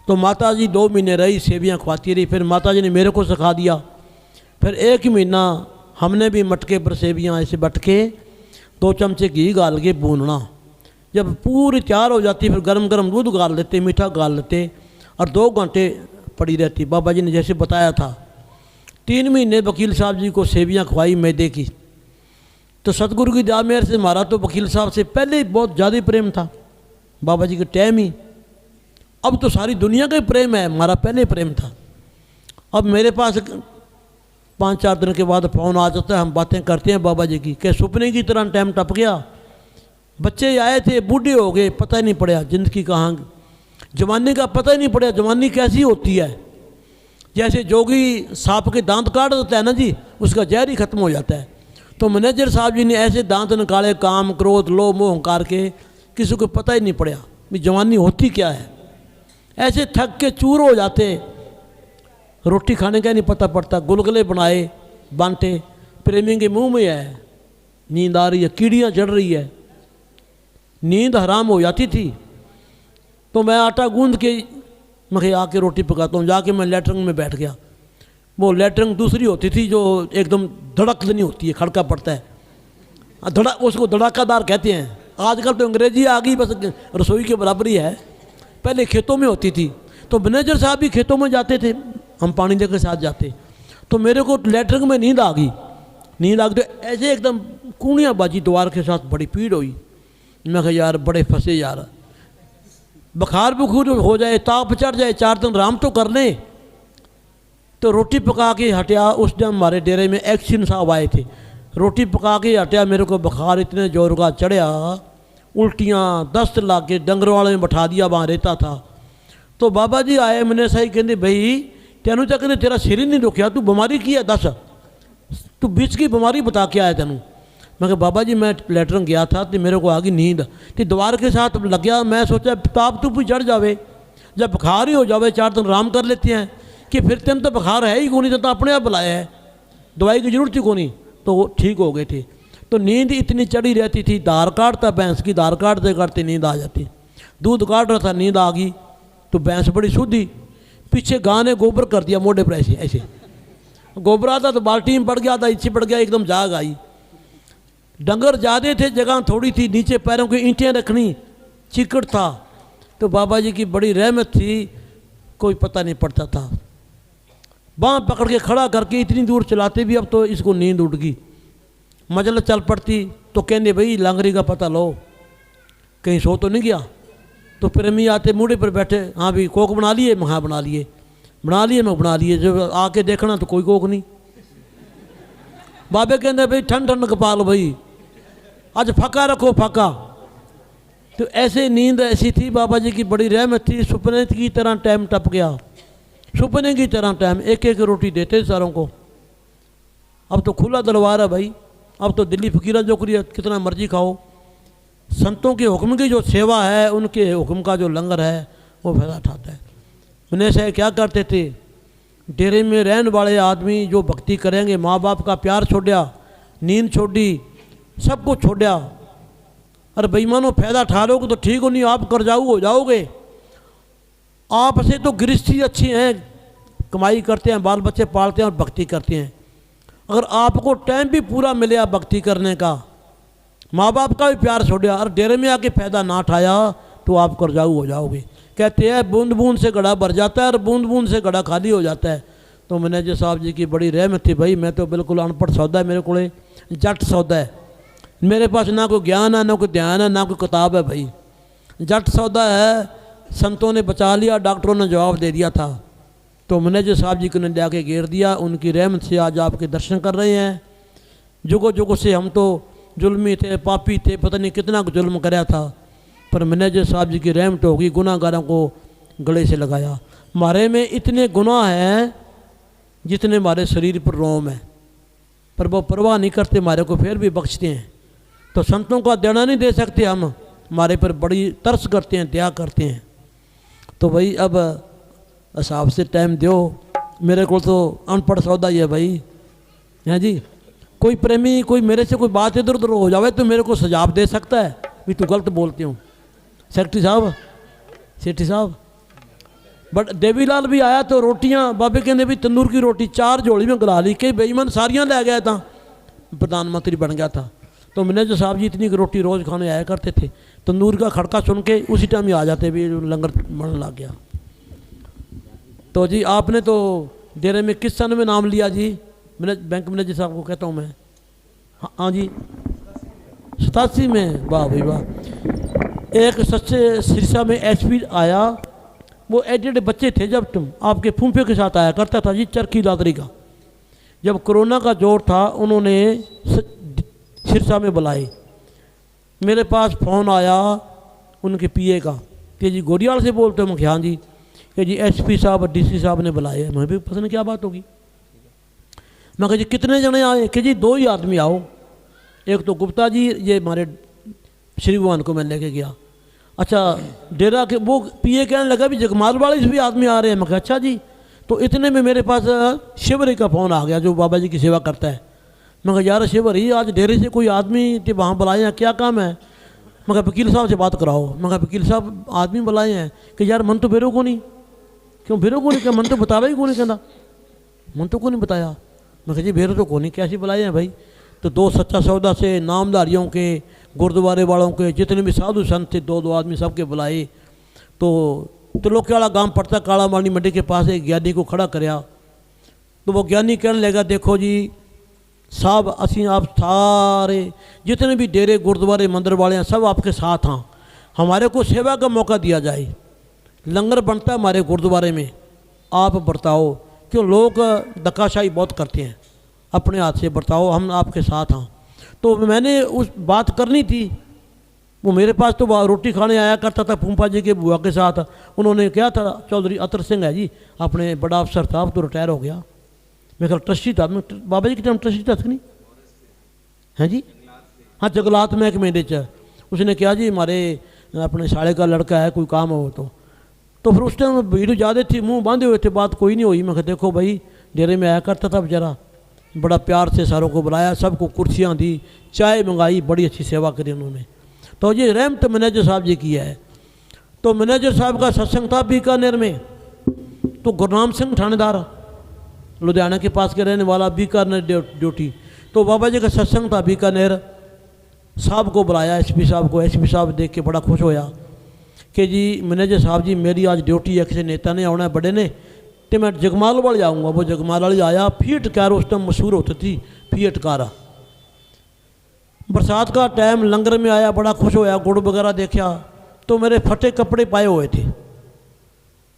तो माता जी 2 महीने रही, सेवियाँ खवाती रही। फिर माता जी ने मेरे को सिखा दिया। फिर 1 महीना हमने भी मटके पर सेवियाँ ऐसे बट के 2 चमचे घी गाल के भूनना। जब पूरी तैयार हो जाती फिर गरम गरम दूध गाल लेते, मीठा गाल लेते और 2 घंटे पड़ी रहती। बाबा जी ने जैसे बताया था। 3 महीने वकील साहब जी को सेवियाँ खवाई मैदे की। तो सतगुरु की दया मेहर से हमारा तो वकील साहब से पहले ही बहुत ज़्यादा प्रेम था, बाबा जी के टाइम ही। अब तो सारी दुनिया का ही प्रेम है, हमारा पहले प्रेम था। अब मेरे पास 5-4 दिन के बाद फ़ोन आ जाता है, हम बातें करते हैं बाबा जी की, कि सपने की तरह टाइम टप गया। बच्चे आए थे, बूढ़े हो गए, पता ही नहीं पड़ा ज़िंदगी कहाँ, जवानी का पता ही नहीं पड़ा जवानी कैसी होती है। जैसे जोगी सांप के दांत काट देता है ना जी, उसका जहर ही खत्म हो जाता है। तो मैनेजर साहब जी ने ऐसे दांत निकाले, काम क्रोध लोभ मोह अहंकार के, किसी को पता ही नहीं पड़ा कि जवानी होती क्या है। ऐसे थक के चूर हो जाते, रोटी खाने का नहीं पता पड़ता। गुलगुले बनाए बांटे, प्रेमी के मुंह में है, नींद आ रही है, कीड़ियाँ चढ़ रही है, नींद हराम हो जाती थी। तो मैं आटा गूंद के मैं आके रोटी पकाता हूँ। जाके मैं लेटरिन में बैठ गया। वो लेटरिन दूसरी होती थी जो एकदम धड़क नहीं होती है, खड़का पड़ता है, धड़ा, उसको धड़ाकादार कहते हैं। आजकल तो अंग्रेजी आ गई, बस रसोई के बराबर ही है। पहले खेतों में होती थी। तो मैनेजर साहब भी खेतों में जाते थे, हम पानी लेकर साथ जाते। तो मेरे को लेटरिन में नींद आ गई तो ऐसे एकदम कूणियाँ बाजी द्वार के साथ, बड़ी पीड़ हुई। मैं कहा यार बड़े फंसे यार, बुखार बुखूर हो जाए, ताप चढ़ जाए, 4 दिन आराम तो कर लें। तो रोटी पका के हटिया। उस टाइम हमारे डेरे में एक्शन साहब आए थे। रोटी पका के हटिया, मेरे को बुखार इतने जोर का चढ़िया, उल्टियाँ दस्त ला के डंगर वाले में बैठा दिया, वहाँ रहता था। तो बाबा जी आए, मैंने सही कहते भाई तेनू तो कहते तेरा सिर ही नहीं दुखिया, तू बीमारी की है दस, तू बीच की बीमारी बता के आया तेनू। मैं कहा बाबा जी मैं लैटरन गया था तो मेरे को आ गई नींद, तो दीवार के साथ लग गया। मैं सोचा ताप तू भी चढ़ जावे, जब बुखार ही हो जावे 4 दिन आराम कर लेते हैं, कि फिर तेन तो बुखार है ही को नहीं, तो अपने आप बुलाया है, दवाई की जरूरत ही को नहीं, तो वो ठीक हो गए थे। तो नींद इतनी चढ़ी रहती थी, धार काटता भैंस की, धार काटते काटते नींद आ जाती, दूध काट रहा था नींद आ गई, तो भैंस बड़ी शुद्धि, पीछे गां ने गोबर कर दिया मोढ़े पर ऐसे ऐसे, गोबर आता तो बाल्टी में पड़ गया था, इच्छे पड़ गया, एकदम जाग आई। डंगर ज़्यादा थे, जगह थोड़ी थी, नीचे पैरों की ईंटें रखनी, चिकट था, तो बाबा जी की बड़ी रहमत थी, कोई पता नहीं पड़ता था। बाँह पकड़ के खड़ा करके इतनी दूर चलाते भी, अब तो इसको नींद उड़ गई, मजल चल पड़ती, तो कहने भाई लांगरी का पता लो, कहीं सो तो नहीं गया। तो प्रेमी आते मुड़े पर बैठे, हाँ भी कोक बना लिए, मैं हाँ बना लिए, मैं बना लिए, जब आके देखना तो कोई कोक नहीं। बाबे कहते भाई ठंड ठंड कपाल भाई, आज फका रखो फका। तो ऐसे नींद ऐसी थी, बाबा जी की बड़ी रहमत थी, सुपने की तरह टाइम टप गया, सुपने की तरह टाइम, एक एक रोटी देते सारों को। अब तो खुला दरबार है भाई, अब तो दिल्ली फकीरा जो करिए कितना मर्जी खाओ। संतों के हुक्म की जो सेवा है, उनके हुक्म का जो लंगर है वो फायदा उठाता है। उन्हें से क्या करते थे, डेरे में रहने वाले आदमी जो भक्ति करेंगे, माँ बाप का प्यार छोड़ा, नींद छोड़ी, सब कुछ छोड़ा। अरे बेईमानों फायदा उठा लोगे तो ठीक हो, नहीं आप कर्जाऊ हो जाओगे। आप से तो गृहस्थी अच्छी हैं, कमाई करते हैं, बाल बच्चे पालते हैं और भक्ति करते हैं। अगर आपको टाइम भी पूरा मिले भक्ति करने का, माँ बाप का भी प्यार छोड़ा और डेरे में आके फायदा ना उठाया, तो आप कर्जाऊ हो जाओगे। कहते हैं बूंद बूंद से घड़ा भर जाता है और बूंद बूंद से घड़ा खाली हो जाता है। तो मैनेजर साहब जी की बड़ी रहमत थी भाई, मैं तो बिल्कुल अनपढ़ सौदा है, मेरे को जट सौदा है, मेरे पास ना कोई ज्ञान है, ना कोई ध्यान है, ना कोई किताब है भाई, जट सौदा है। संतों ने बचा लिया, डॉक्टरों ने जवाब दे दिया था, तो मैनेजर साहब जी को ने जाके घेर दिया। उनकी रहमत से आज आपके दर्शन कर रहे हैं। जुगो जुगो से हम तो जुल्मी थे, पापी थे, पता नहीं कितना जुल्म कराया था, पर मैनेजर साहब जी की रहमत होगी, गुनाहगारों को गले से लगाया। हमारे में इतने गुनाह हैं जितने हमारे शरीर पर रोम है, पर वो परवाह नहीं करते, हमारे को फिर भी बख्शते हैं। तो संतों का देना नहीं दे सकते हम, हमारे पर बड़ी तरस करते हैं, दया करते हैं। तो भाई अब हिसाब से टाइम दो, मेरे को तो अनपढ़ सौदा ही है भाई, हैं जी। कोई प्रेमी कोई मेरे से कोई बात इधर उधर हो जावे तो मेरे को सुझाव दे सकता है भी तू गलत बोलते हो, सेक्रेटरी साहब, सेठी साहब। बट देवीलाल भी आया तो रोटियां बाबे कहने भी तंदूर की रोटी 4 झोली में गला ली, कई बेईमान सारियां ले गया था, प्रधानमंत्री बन गया था। तो मैनेजर साहब जी इतनी रोटी रोज़ खाने आया करते थे, तंदूर का खड़का सुन के उसी टाइम ही आ जाते भी लंगर बनने लग गया। तो जी आपने तो डेरे में किस सन में नाम लिया जी? मैंने बैंक मैनेजर साहब को कहता हूँ मैं, हाँ जी 87 में, वाह भाई वाह। एक सच्चे सिरसा में एसपी आया, वो एडेड बच्चे थे, जब तुम आपके फूफे के साथ आया करता था जी, चरखी लादरी का। जब कोरोना का जोर था उन्होंने सिरसा में बुलाए, मेरे पास फ़ोन आया उनके पीए का कि जी गोरियाल से बोलते हो? मैं हाँ जी। कि जी एसपी साहब डीसी साहब ने बुलाए। मैं भी पता नहीं क्या बात होगी। मैं कहा जी कितने जने आए? कि जी 2 ही आदमी आओ, एक तो गुप्ता जी, ये हमारे श्री भगवान को मैं लेके गया। अच्छा डेरा के वो पीए कहने लगा भी जगमाल वाले से भी आदमी आ रहे हैं। मैं कहा अच्छा जी। तो इतने में मेरे पास शिवरी का फ़ोन आ गया जो बाबा जी की सेवा करता है। मैं कहा यार शिवरी, आज डेरे से कोई आदमी थे वहाँ बुलाए हैं, क्या काम है? मैं कहा वकील साहब से बात कराओ। मैं कहा वकील साहब आदमी बुलाए हैं कि यार मन तो बेरो को नहीं, क्यों बेरो को नहीं? क्या मन तो बतावा ही को नहीं, कहना मन तो को नहीं बताया। मैं कहा जी बेरो तो को नहीं, कैसे बुलाए हैं भाई? तो 2 सच्चा सौदा से नामधारियों के, गुरुद्वारे वालों के, जितने भी साधु संत थे 2-2 आदमी सबके बुलाए। तो त्रिलोकी वाला गांव पड़ता काला मानी मंडी के पास, एक ज्ञानी को खड़ा कराया। तो वो ज्ञानी कहने लगा देखो जी साहब, असी आप सारे जितने भी डेरे गुरुद्वारे मंदिर वाले हैं सब आपके साथ हैं, हमारे को सेवा का मौका दिया जाए, लंगर बनता है हमारे गुरुद्वारे में, आप बरताओ। क्यों लोग धक्काशाही बहुत करते हैं, अपने हाथ से बरताओ, हम आपके साथ हैं। तो मैंने उस बात करनी थी वो मेरे पास तो वहाँ रोटी खाने आया करता था फूफा जी के बुआ के साथ। उन्होंने क्या था, चौधरी अतर सिंह है जी, अपने बड़ा अफसर था, अब तो रिटायर हो गया। मेरे ख्याल ट्रस्टी था, मैं बाबा जी के टाइम ट्रस्टी था नहीं है जी, हाँ जंगलात महकमे च। उसने कहा जी हमारे अपने साले का लड़का है, कोई काम हो तो फिर उस टाइम भीड़ ज़्यादा थी, मुंह बांधे हुए थे, बात कोई नहीं हुई। मैं कहा देखो भाई, डेरे में आया करता था बेचारा, बड़ा प्यार से सारों को बुलाया, सबको कुर्सियाँ दी, चाय मंगाई, बड़ी अच्छी सेवा करी उन्होंने। तो ये रहमत मैनेजर साहब जी की है। तो मैनेजर साहब का सत्संग था बीकानेर में, तो गुरनाम सिंह थानेदार लुधियाना के पास के रहने वाला, बीकानेर ड्यूटी, तो बाबा जी का सत्संग था बीकानेर। साहब को बुलाया, एसपी साहब को। एसपी साहब देख के बड़ा खुश होया कि जी मैनेजर साहब जी मेरी आज ड्यूटी है, किसी नेता ने आना है बड़े ने, तो मैं जगमाल वाले जाऊँगा। वो जगमाल वाले आया, फीट कार उस टाइम मशहूर होती थी, फीट कारा। बरसात का टाइम लंगर में आया, बड़ा खुश होया, गुड़ वगैरह देखा तो मेरे फटे कपड़े पाए हुए थे।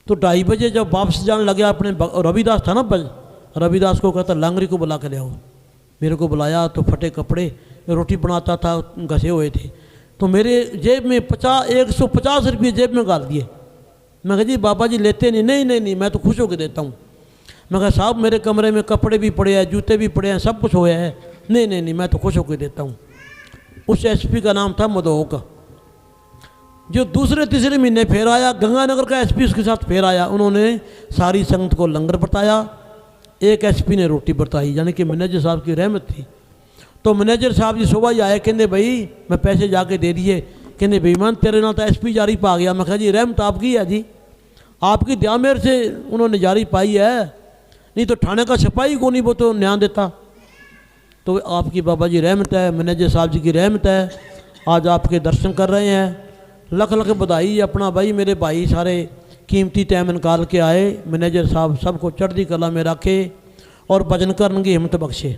तो 2:30 बजे जब वापस जाने लगे, अपने रविदास था ना, रविदास को कहता लांगरी को बुला के ले आओ। मेरे को बुलाया तो फटे कपड़े, रोटी बनाता था, घसे हुए थे। तो मेरे जेब में 150 रुपये जेब में गाल दिए। मैं कहा जी बाबा जी लेते नहीं, मैं तो खुश होकर देता हूँ। मैं कहा साहब मेरे कमरे में कपड़े भी पड़े हैं, जूते भी पड़े हैं, सब कुछ होया है। नहीं, मैं तो खुश होकर देता हूँ। उस एसपी का नाम था मदोक, जो दूसरे तीसरे महीने फिर आया, गंगानगर का एसपी उसके साथ फिर आया। उन्होंने सारी संगत को लंगर बरताया, एक एसपी ने रोटी बरताई, यानी कि मैनेजर साहब की रहमत थी। तो मैनेजर साहब जी सुबह ही आए, कहते भाई मैं पैसे जाके दे दिए। कहते बेईमान तेरे नाल तो एसपी जारी पा गया। मैं कहा जी रहमत आपकी है जी, आपकी दयामेर से उन्होंने जारी पाई है, नहीं तो थाने का सिपाही को नहीं वो तो न्याय देता। तो आपकी बाबा जी रहमत है, मैनेजर साहब जी की रहमत है, आज आपके दर्शन कर रहे हैं। लख लख बधाई। अपना भाई मेरे भाई सारे कीमती टाइम निकाल के आए। मैनेजर साहब सबको चढ़ती कला में रखे और भजन करने की हिम्मत बख्शे।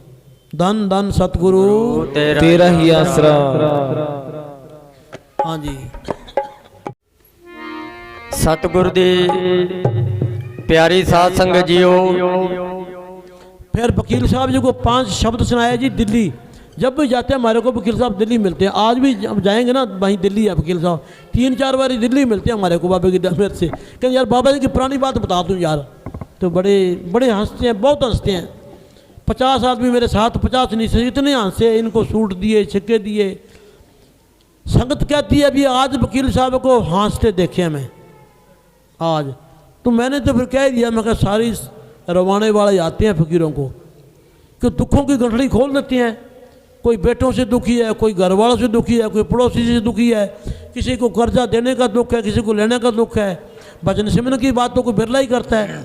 धन धन सतगुरु तेरा ही आसरा। हाँ जी, सतगुरु दी प्यारी साध संगत जीओ। फिर वकील साहब जी को 5 शब्द सुनाया जी। दिल्ली जब भी जाते हैं हमारे को वकील साहब दिल्ली मिलते हैं, आज भी जब जाएंगे ना वहीं दिल्ली है वकील साहब, 3-4 बार दिल्ली मिलते हैं हमारे को बाबा की दरबार से। कहीं यार बाबा जी की पुरानी बात बता दूँ यार, तो बड़े बड़े हंसते हैं, बहुत हंसते हैं। 50 आदमी मेरे साथ, 50 नहीं से इतने हंसे, इनको सूट दिए, छिक्के दिए। संगत कहती है अभी आज वकील साहब को हंसते देखे मैं आज। तो मैंने तो फिर कह दिया, मैं कहा सारी रवाने वाले आते हैं फकीरों को कि दुखों की गठड़ी खोल देते हैं। कोई बेटों से दुखी है, कोई घर वालों से दुखी है, कोई पड़ोसी से दुखी है, किसी को कर्जा देने का दुख है, किसी को लेने का दुख है। भजन सिमरन की बात तो कोई बिरला ही करता है।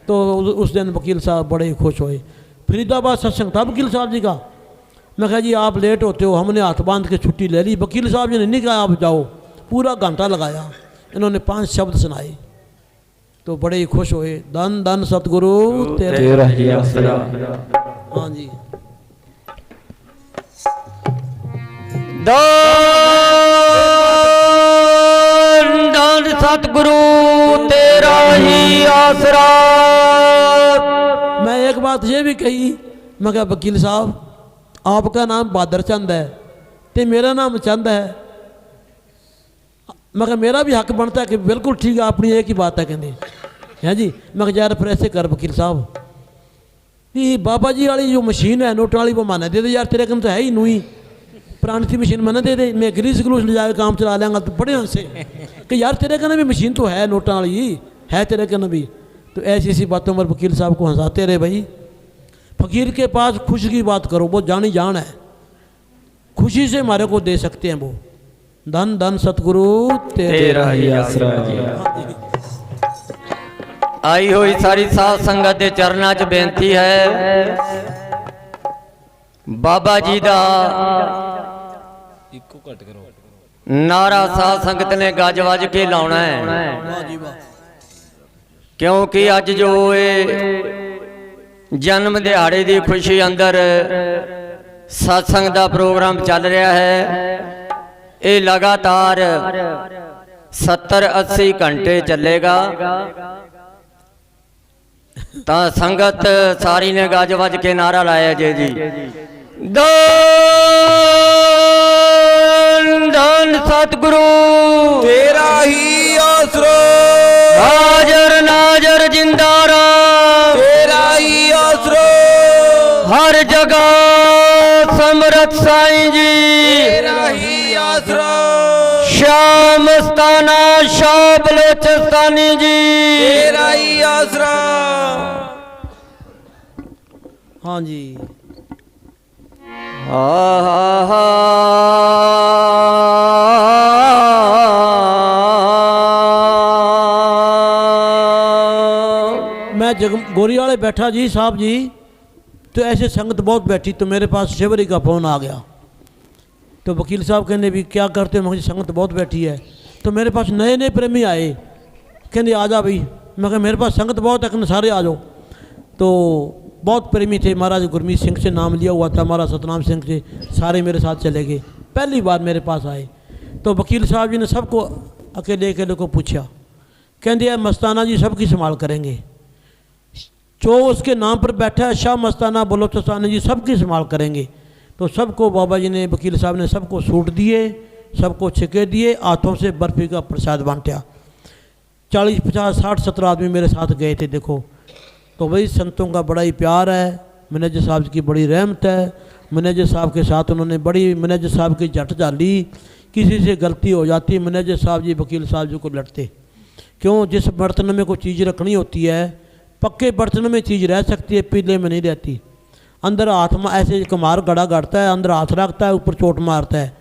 तो उस दिन वकील साहब बड़े ही खुश हुए। फरीदाबाद सत्संग था वकील साहब जी का। मैं कहा जी आप लेट होते हो, हमने हाथ बांध के छुट्टी ले ली। वकील साहब जी ने नहीं कहा आप जाओ, पूरा घंटा लगाया, इन्होंने 5 शब्द सुनाए, तो बड़े ही खुश हुए। धन धन सतगुरु तेरा ही आसरा। हाँ जी, धन धन सतगुरु तेरा ही आसरा। मैं एक बात ये भी कही, मैं कहा वकील साहब आपका नाम बहादुर चंद है तो मेरा नाम चंद है। मैं कहा मेरा भी हक बनता है कि बिल्कुल ठीक है, अपनी एक ही बात है कहते हैं जी। मैं कहा यार फिर ऐसे कर वकील साहब, ये बाबा जी वाली जो मशीन है नोट वाली वो माना दे दे यार, तेरे कम तो है ही नूही पुरानी सी मशीन मना दे दे, मैं ग्रीस ग्लूस ले जाकर काम चला लेंगा। तो बड़े हंसे कि यार तेरे कन भी मशीन तो है नोटा वाली है तेरे कन भी। तो ऐसी ऐसी बातों पर वकील साहब को हंसाते रहे। भाई फकीर के पास खुशी की बात करो, वो जानी जान है, खुशी से हमारे को दे सकते हैं वो। धन धन सतगुरु तेरा ही आसरा। आई हुई सारी साध संगत के चरणों च बेनती है, बाबा जी दा नारा साध संगत ने गज वज के लाउना है, क्योंकि अज जो जन्म दिहाड़े की खुशी अंदर सत्संग का प्रोग्राम चल रहा है। ये लगातार 70-80 घंटे चलेगा। तो संगत सारी ने गज वज के नारा लाया जे जी। धन धन सतगुरु तेरा ही आसरो, हाजर नाजर जिंदा राम तेरा ही आसरो, हर जगह समरथ साईं जी तेरा ही आसरो, श्याम मस्ताना शाह बलोचिस्तानी जी तेरा ही आसरो। हाँ जी। मैं गोरी वाले बैठा जी साहब जी, तो ऐसे संगत बहुत बैठी, तो मेरे पास शिवरी का फ़ोन आ गया। तो वकील साहब कहने भी क्या करते हो, मुझे संगत बहुत बैठी है। तो मेरे पास नए नए प्रेमी आए, कहने आ जा भाई। मैं कहा मेरे पास संगत बहुत है, कहने सारे आ जाओ। तो बहुत प्रेमी थे, महाराज गुरमीत सिंह से नाम लिया हुआ था, महाराज सतनाम सिंह से, सारे मेरे साथ चले गए। पहली बार मेरे पास आए तो वकील साहब जी ने सबको अकेले अकेले को पूछा, कहते मस्ताना जी सबकी संभाल करेंगे, जो उसके नाम पर बैठा है शाह मस्ताना बलोचिस्तानी जी सबकी संभाल करेंगे। तो सबको बाबा जी ने, वकील साहब ने सबको सूट दिए, सबको छिके दिए, हाथों से बर्फ़ी का प्रसाद बांटा। 40 50 60 70 आदमी मेरे साथ गए थे। देखो तो भाई संतों का बड़ा ही प्यार है, मैनेजर साहब की बड़ी रहमत है। मैनेजर साहब के साथ उन्होंने बड़ी, मैनेजर साहब की झट डाली, किसी से गलती हो जाती मैनेजर साहब जी वकील साहब जी को लड़ते। क्यों? जिस बर्तन में कोई चीज़ रखनी होती है, पक्के बर्तन में चीज़ रह सकती है, पीले में नहीं रहती। अंदर हाथ में ऐसे कुम्हार गड़ा गाड़ता है, अंदर हाथ रखता है, ऊपर चोट मारता है।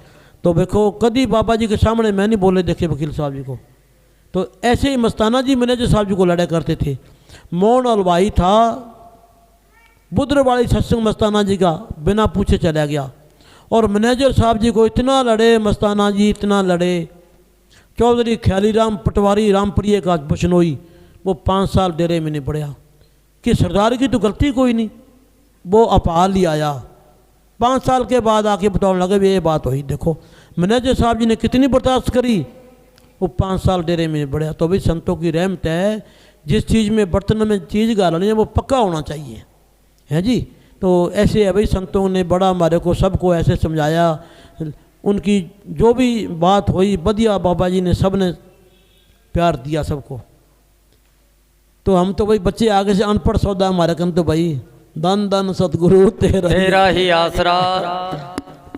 तो देखो कभी बाबा जी के सामने मैं नहीं बोले देखे वकील साहब जी को। तो ऐसे ही मस्ताना जी मैनेजर साहब जी को लड़ा करते थे। मौन हलवाई था, बुद्रवाली सत्संग मस्ताना जी का बिना पूछे चला गया, और मैनेजर साहब जी को इतना लड़े मस्ताना जी, इतना लड़े। चौधरी ख्याली राम पटवारी रामप्रिय का बशनोई, वो 5 साल डेरे में नहीं पड़या कि सरदार की तो गलती कोई नहीं, वो अपाल ही आया। 5 साल के बाद आके बताने लगे भी ये बात हुई। देखो मैनेजर साहब जी ने कितनी बर्दाश्त करी, वो 5 साल डेरे में नहीं पड़या। तो भाई संतों की रहमत है, जिस चीज़ में बर्तन में चीज़ गालनी है वो पक्का होना चाहिए, है जी। तो ऐसे है भाई, संतों ने बड़ा हमारे को सबको ऐसे समझाया, उनकी जो भी बात हुई बढ़िया बाबा जी ने सब ने प्यार दिया सबको। तो हम तो भाई बच्चे आगे से अनपढ़ सौदा हमारे कन, तो भाई धन धन सतगुरु तेरा ही आसरा।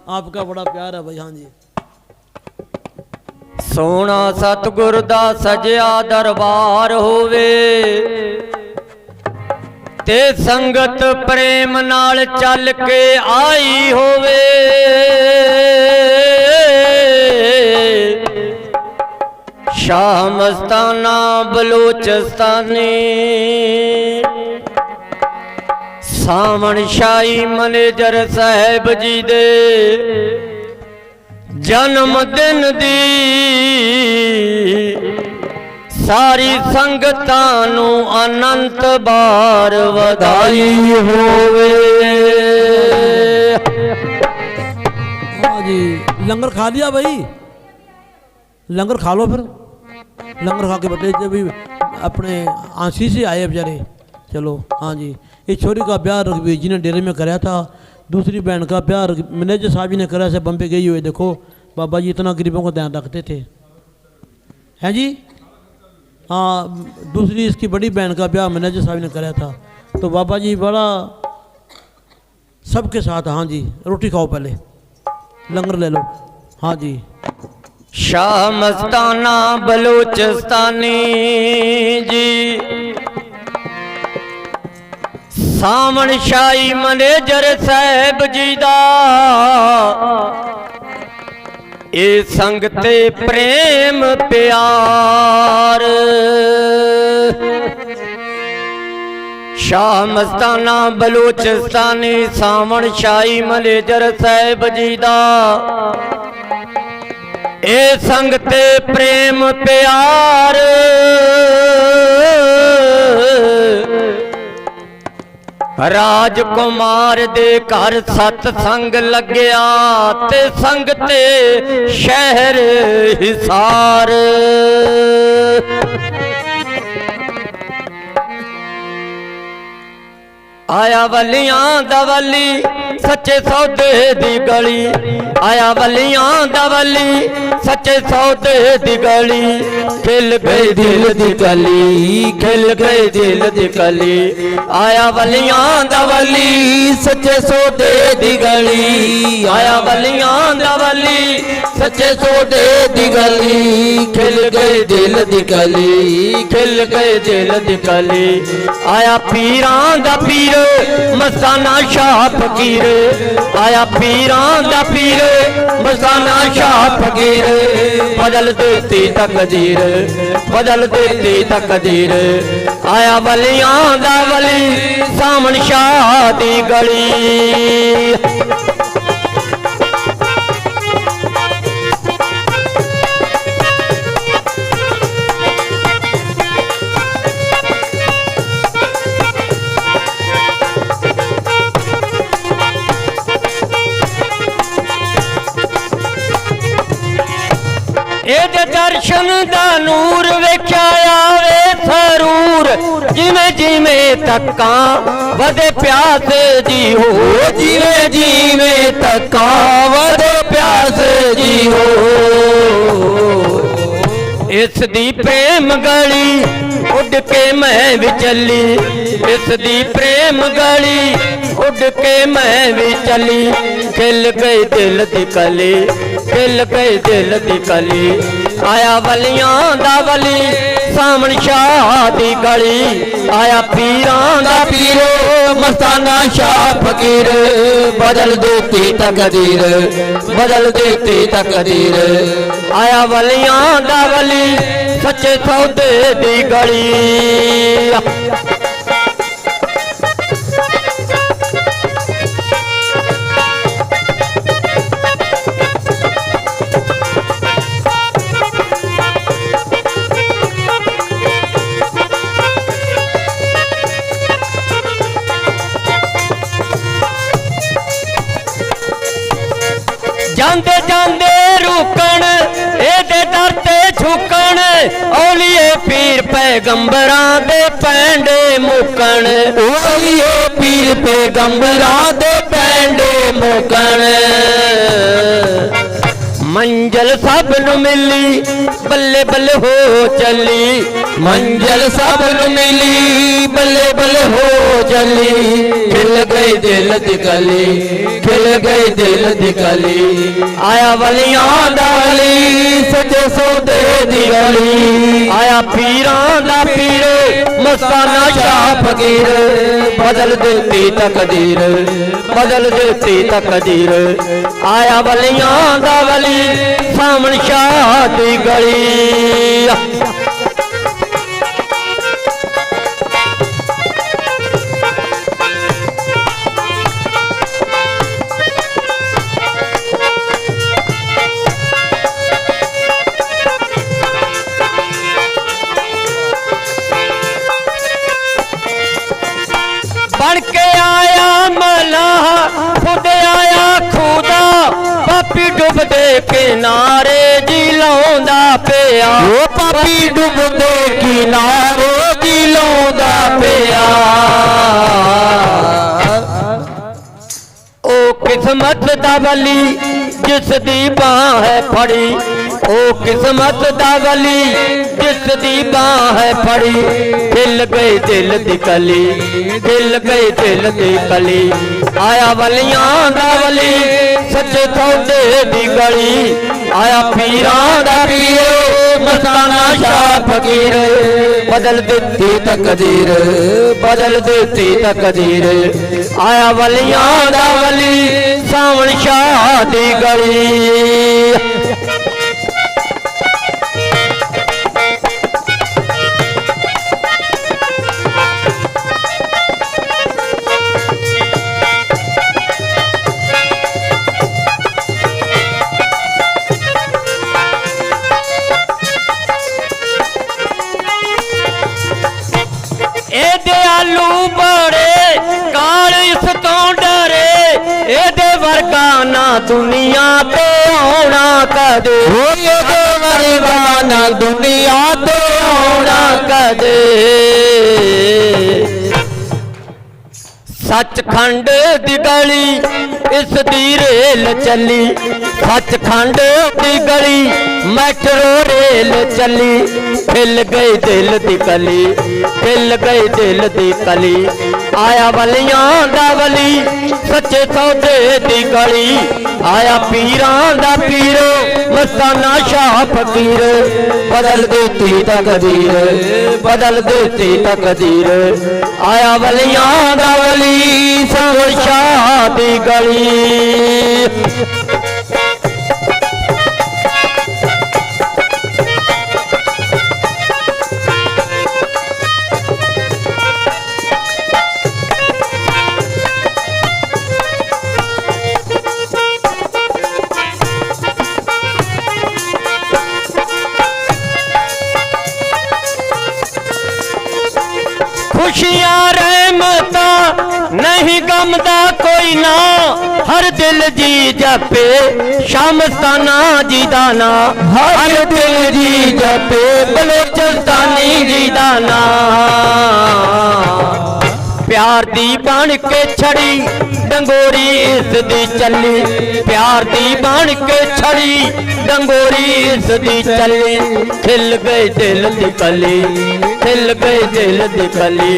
आपका बड़ा प्यार है भाई। हाँ जी। सोना सतगुर दा सजिया दरबार होवे, ते संगत प्रेम नाल चल के आई होवे। शाह मस्ताना बलोचिस्तानी, सामन शाही मैनेजर साहब जी दे जन्म दिन दी सारी संगतां नू अनंत बार वधाई होवे। हाँ जी। लंगर खा लिया भाई, लंगर खा लो, फिर लंगर खा के बैठे जब भी अपने आंसी से आए बेचारे। चलो हाँ जी। इस छोरी का ब्याह रघुवीर जी ने डेरे में कराया था, दूसरी बहन का ब्याह मैनेजर साहब जी ने कराया से बम्बे गई हुई। देखो बाबा जी इतना गरीबों का ध्यान रखते थे, हैं जी। हाँ, दूसरी इसकी बड़ी बहन का ब्याह मैनेजर साहब ने कराया था। तो बाबा जी बड़ा सबके साथ। हाँ जी। रोटी खाओ पहले, लंगर ले लो। हाँ जी। शाह मस्ताना बलोचिस्तानी जी, सामन शाही मैनेजर साहब जी दा ए संगते प्रेम प्यार। शाह मस्ताना बलोचिस्तानी, सामन शाही मैनेजर साहब जी दा ए संगते प्रेम प्यार। राजकुमार दे घर सतसंग लग्या, ते संगते शहर हिसार। आया वलियां दा वली सच्चे सौदे दी गली, आया वलियां दा वली सच्चे सौदे दी गली, खिल गई दिल दी कली, खिल गई दिल दी कली, आया वलियां दा वली सच्चे सौदे दी गली, आया वलियां दा वली सच्चे सौदे दी गली, खिल गई दिल दी कली, खिल गई दिल दी कली, आया पीरां दा पीर मस्ताना शाह फकीर, आया पीरां दा पीर मस्ताना शाह फकीर, बदल देती तकदीर, बदल देती तकदीर, आया वलियां दा वली सामन शाह दी गली। ਇਹਦੇ ਦਰਸ਼ਨ ਦਾ ਨੂਰ ਵੇਖਿਆ ਆਵੇ ਸਰੂਰ, ਜਿਵੇਂ ਜਿਵੇਂ ਤੱਕਾਂ ਵਧੇ ਪਿਆਸੇ ਜੀ ਹੋ, ਜਿਵੇਂ ਜਿਵੇਂ ਤੱਕਾਂ ਵਧੇ ਪਿਆਸੇ ਜੀ ਹੋ, ਇਸ ਦੀ ਪ੍ਰੇਮ ਗਲੀ ਉੱਡ ਕੇ ਮੈਂ ਵੀ ਚੱਲੀ, ਇਸ ਦੀ ਪ੍ਰੇਮ ਗਲੀ ਉੱਡ ਕੇ ਮੈਂ ਵੀ ਚੱਲੀ, ਖਿਲ ਗਈ ਦਿਲ ਦੀ ਕਲੀ, खिल गई दिल दी कली, आया वलियां दा वली सामन शाह दी गली, आया पीरां दा पीर मस्ताना शाह फकीर, बदल देती तकदीर, बदल देती तकदीर, आया वलियां दा वली सच्चे सौदे दी गली। ਜਾਂਦੇ ਜਾਂਦੇ ਰੁਕਣ ਇਹਦੇ ਦਰ ਤੇ ਝੁਕਣ, ਔਲੀਏ ਪੀਰ ਪੈਗੰਬਰਾਂ ਦੇ ਪੈਂਡੇ ਮੁਕਣ, ਔਲੀਏ ਪੀਰ ਪੈਗੰਬਰਾਂ ਦੇ ਪੈਂਡੇ ਮੁਕਣ, मंजिल सब नु मिली बल्ले बल्ले हो चली, मंजिल सब नु मिली बल्ले बल्ले हो चली, खिल गई दिल दी कली, खिल गई दिल दी कली, आया वलियां दा वली सच्चे सौदे दी गली, आया पीरां दा पीर मस्ताना शाह फकीर, बदल देती तकदीर, बदल देती तकदीर, आया वलियां दा वली सामन शाह दी गली। बन के आया मलाह खुद आया खुदा, पापी डुबदे किनारे जी लौंदा पिया, ओ पापी डुबदे किनारे जी लौंदा पिया, ओ किस्मत दा वली जिस दी बाह है फड़ी, ओ किस्मत दा वली जिस दी बाह है फड़ी, खिल गई दिल दी कली, खिल गई दिल दी कली, आया वलियां दा वली सच्चे सौदे दी गली, आया पीरां दा पीर मस्ताना शाह फकीर, बदल देती तकदीर, बदल देती तकदीर, आया वलियां दा वली सामन शाह दी गली। आलू बड़े काल इस तो डरे, एदे वर्गा ना दुनिया ते होना कदे, एदे वर्गा ना दुनिया ते होना कदे, सचखंड दी गली इस दी रेल चली, सचखंड दी गली मेट्रो रेल चली, खिल गई दिल दी कली, खिल गई दिल दी कली, आया वलियां दा वली सच्चे सौदे दी गली, आया पीरां दा पीर मस्ताना शाह फकीर, बदल देती तकदीर, बदल देती तकदीर, आया वलियां दा वली सावन शाह दी गली। खुशियां रहमता नहीं गमदा कोई ना, हर दिल जी जपे शामस्ताना जी दाना, हर दिल जी जपे बलोचिस्तानी जी दाना, प्यार दी बन के छड़ी डंगोरी इस दी चली, प्यार दी बन के छड़ी डंगोरी इस दी चली, खिल गए दिल दी कली, खिल गए दिल दी कली,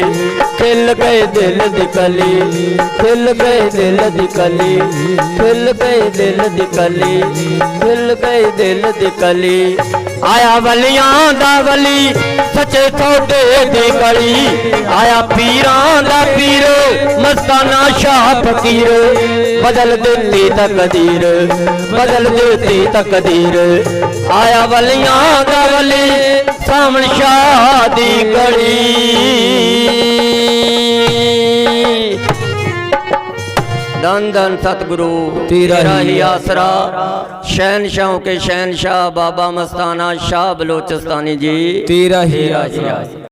खिल गए दिल दी कली, खिल गए दिल दी कली, खिल गए दिल दी कली, खिल गए दिल दी कली, आया वलियां दा वली सच्चे सौदे दी गली, आया पीरां दा पीर मस्ताना शाह फकीर, बदल देती तकदीर, बदल देती तकदीर, आया वलियां दा वली सावन शाह दी गली। धन धन सतगुरु तेरा ही आसरा, शहनशाहों के शहनशाह बाबा मस्ताना शाह बलोचिस्तानी जी तेरा ही आसरा।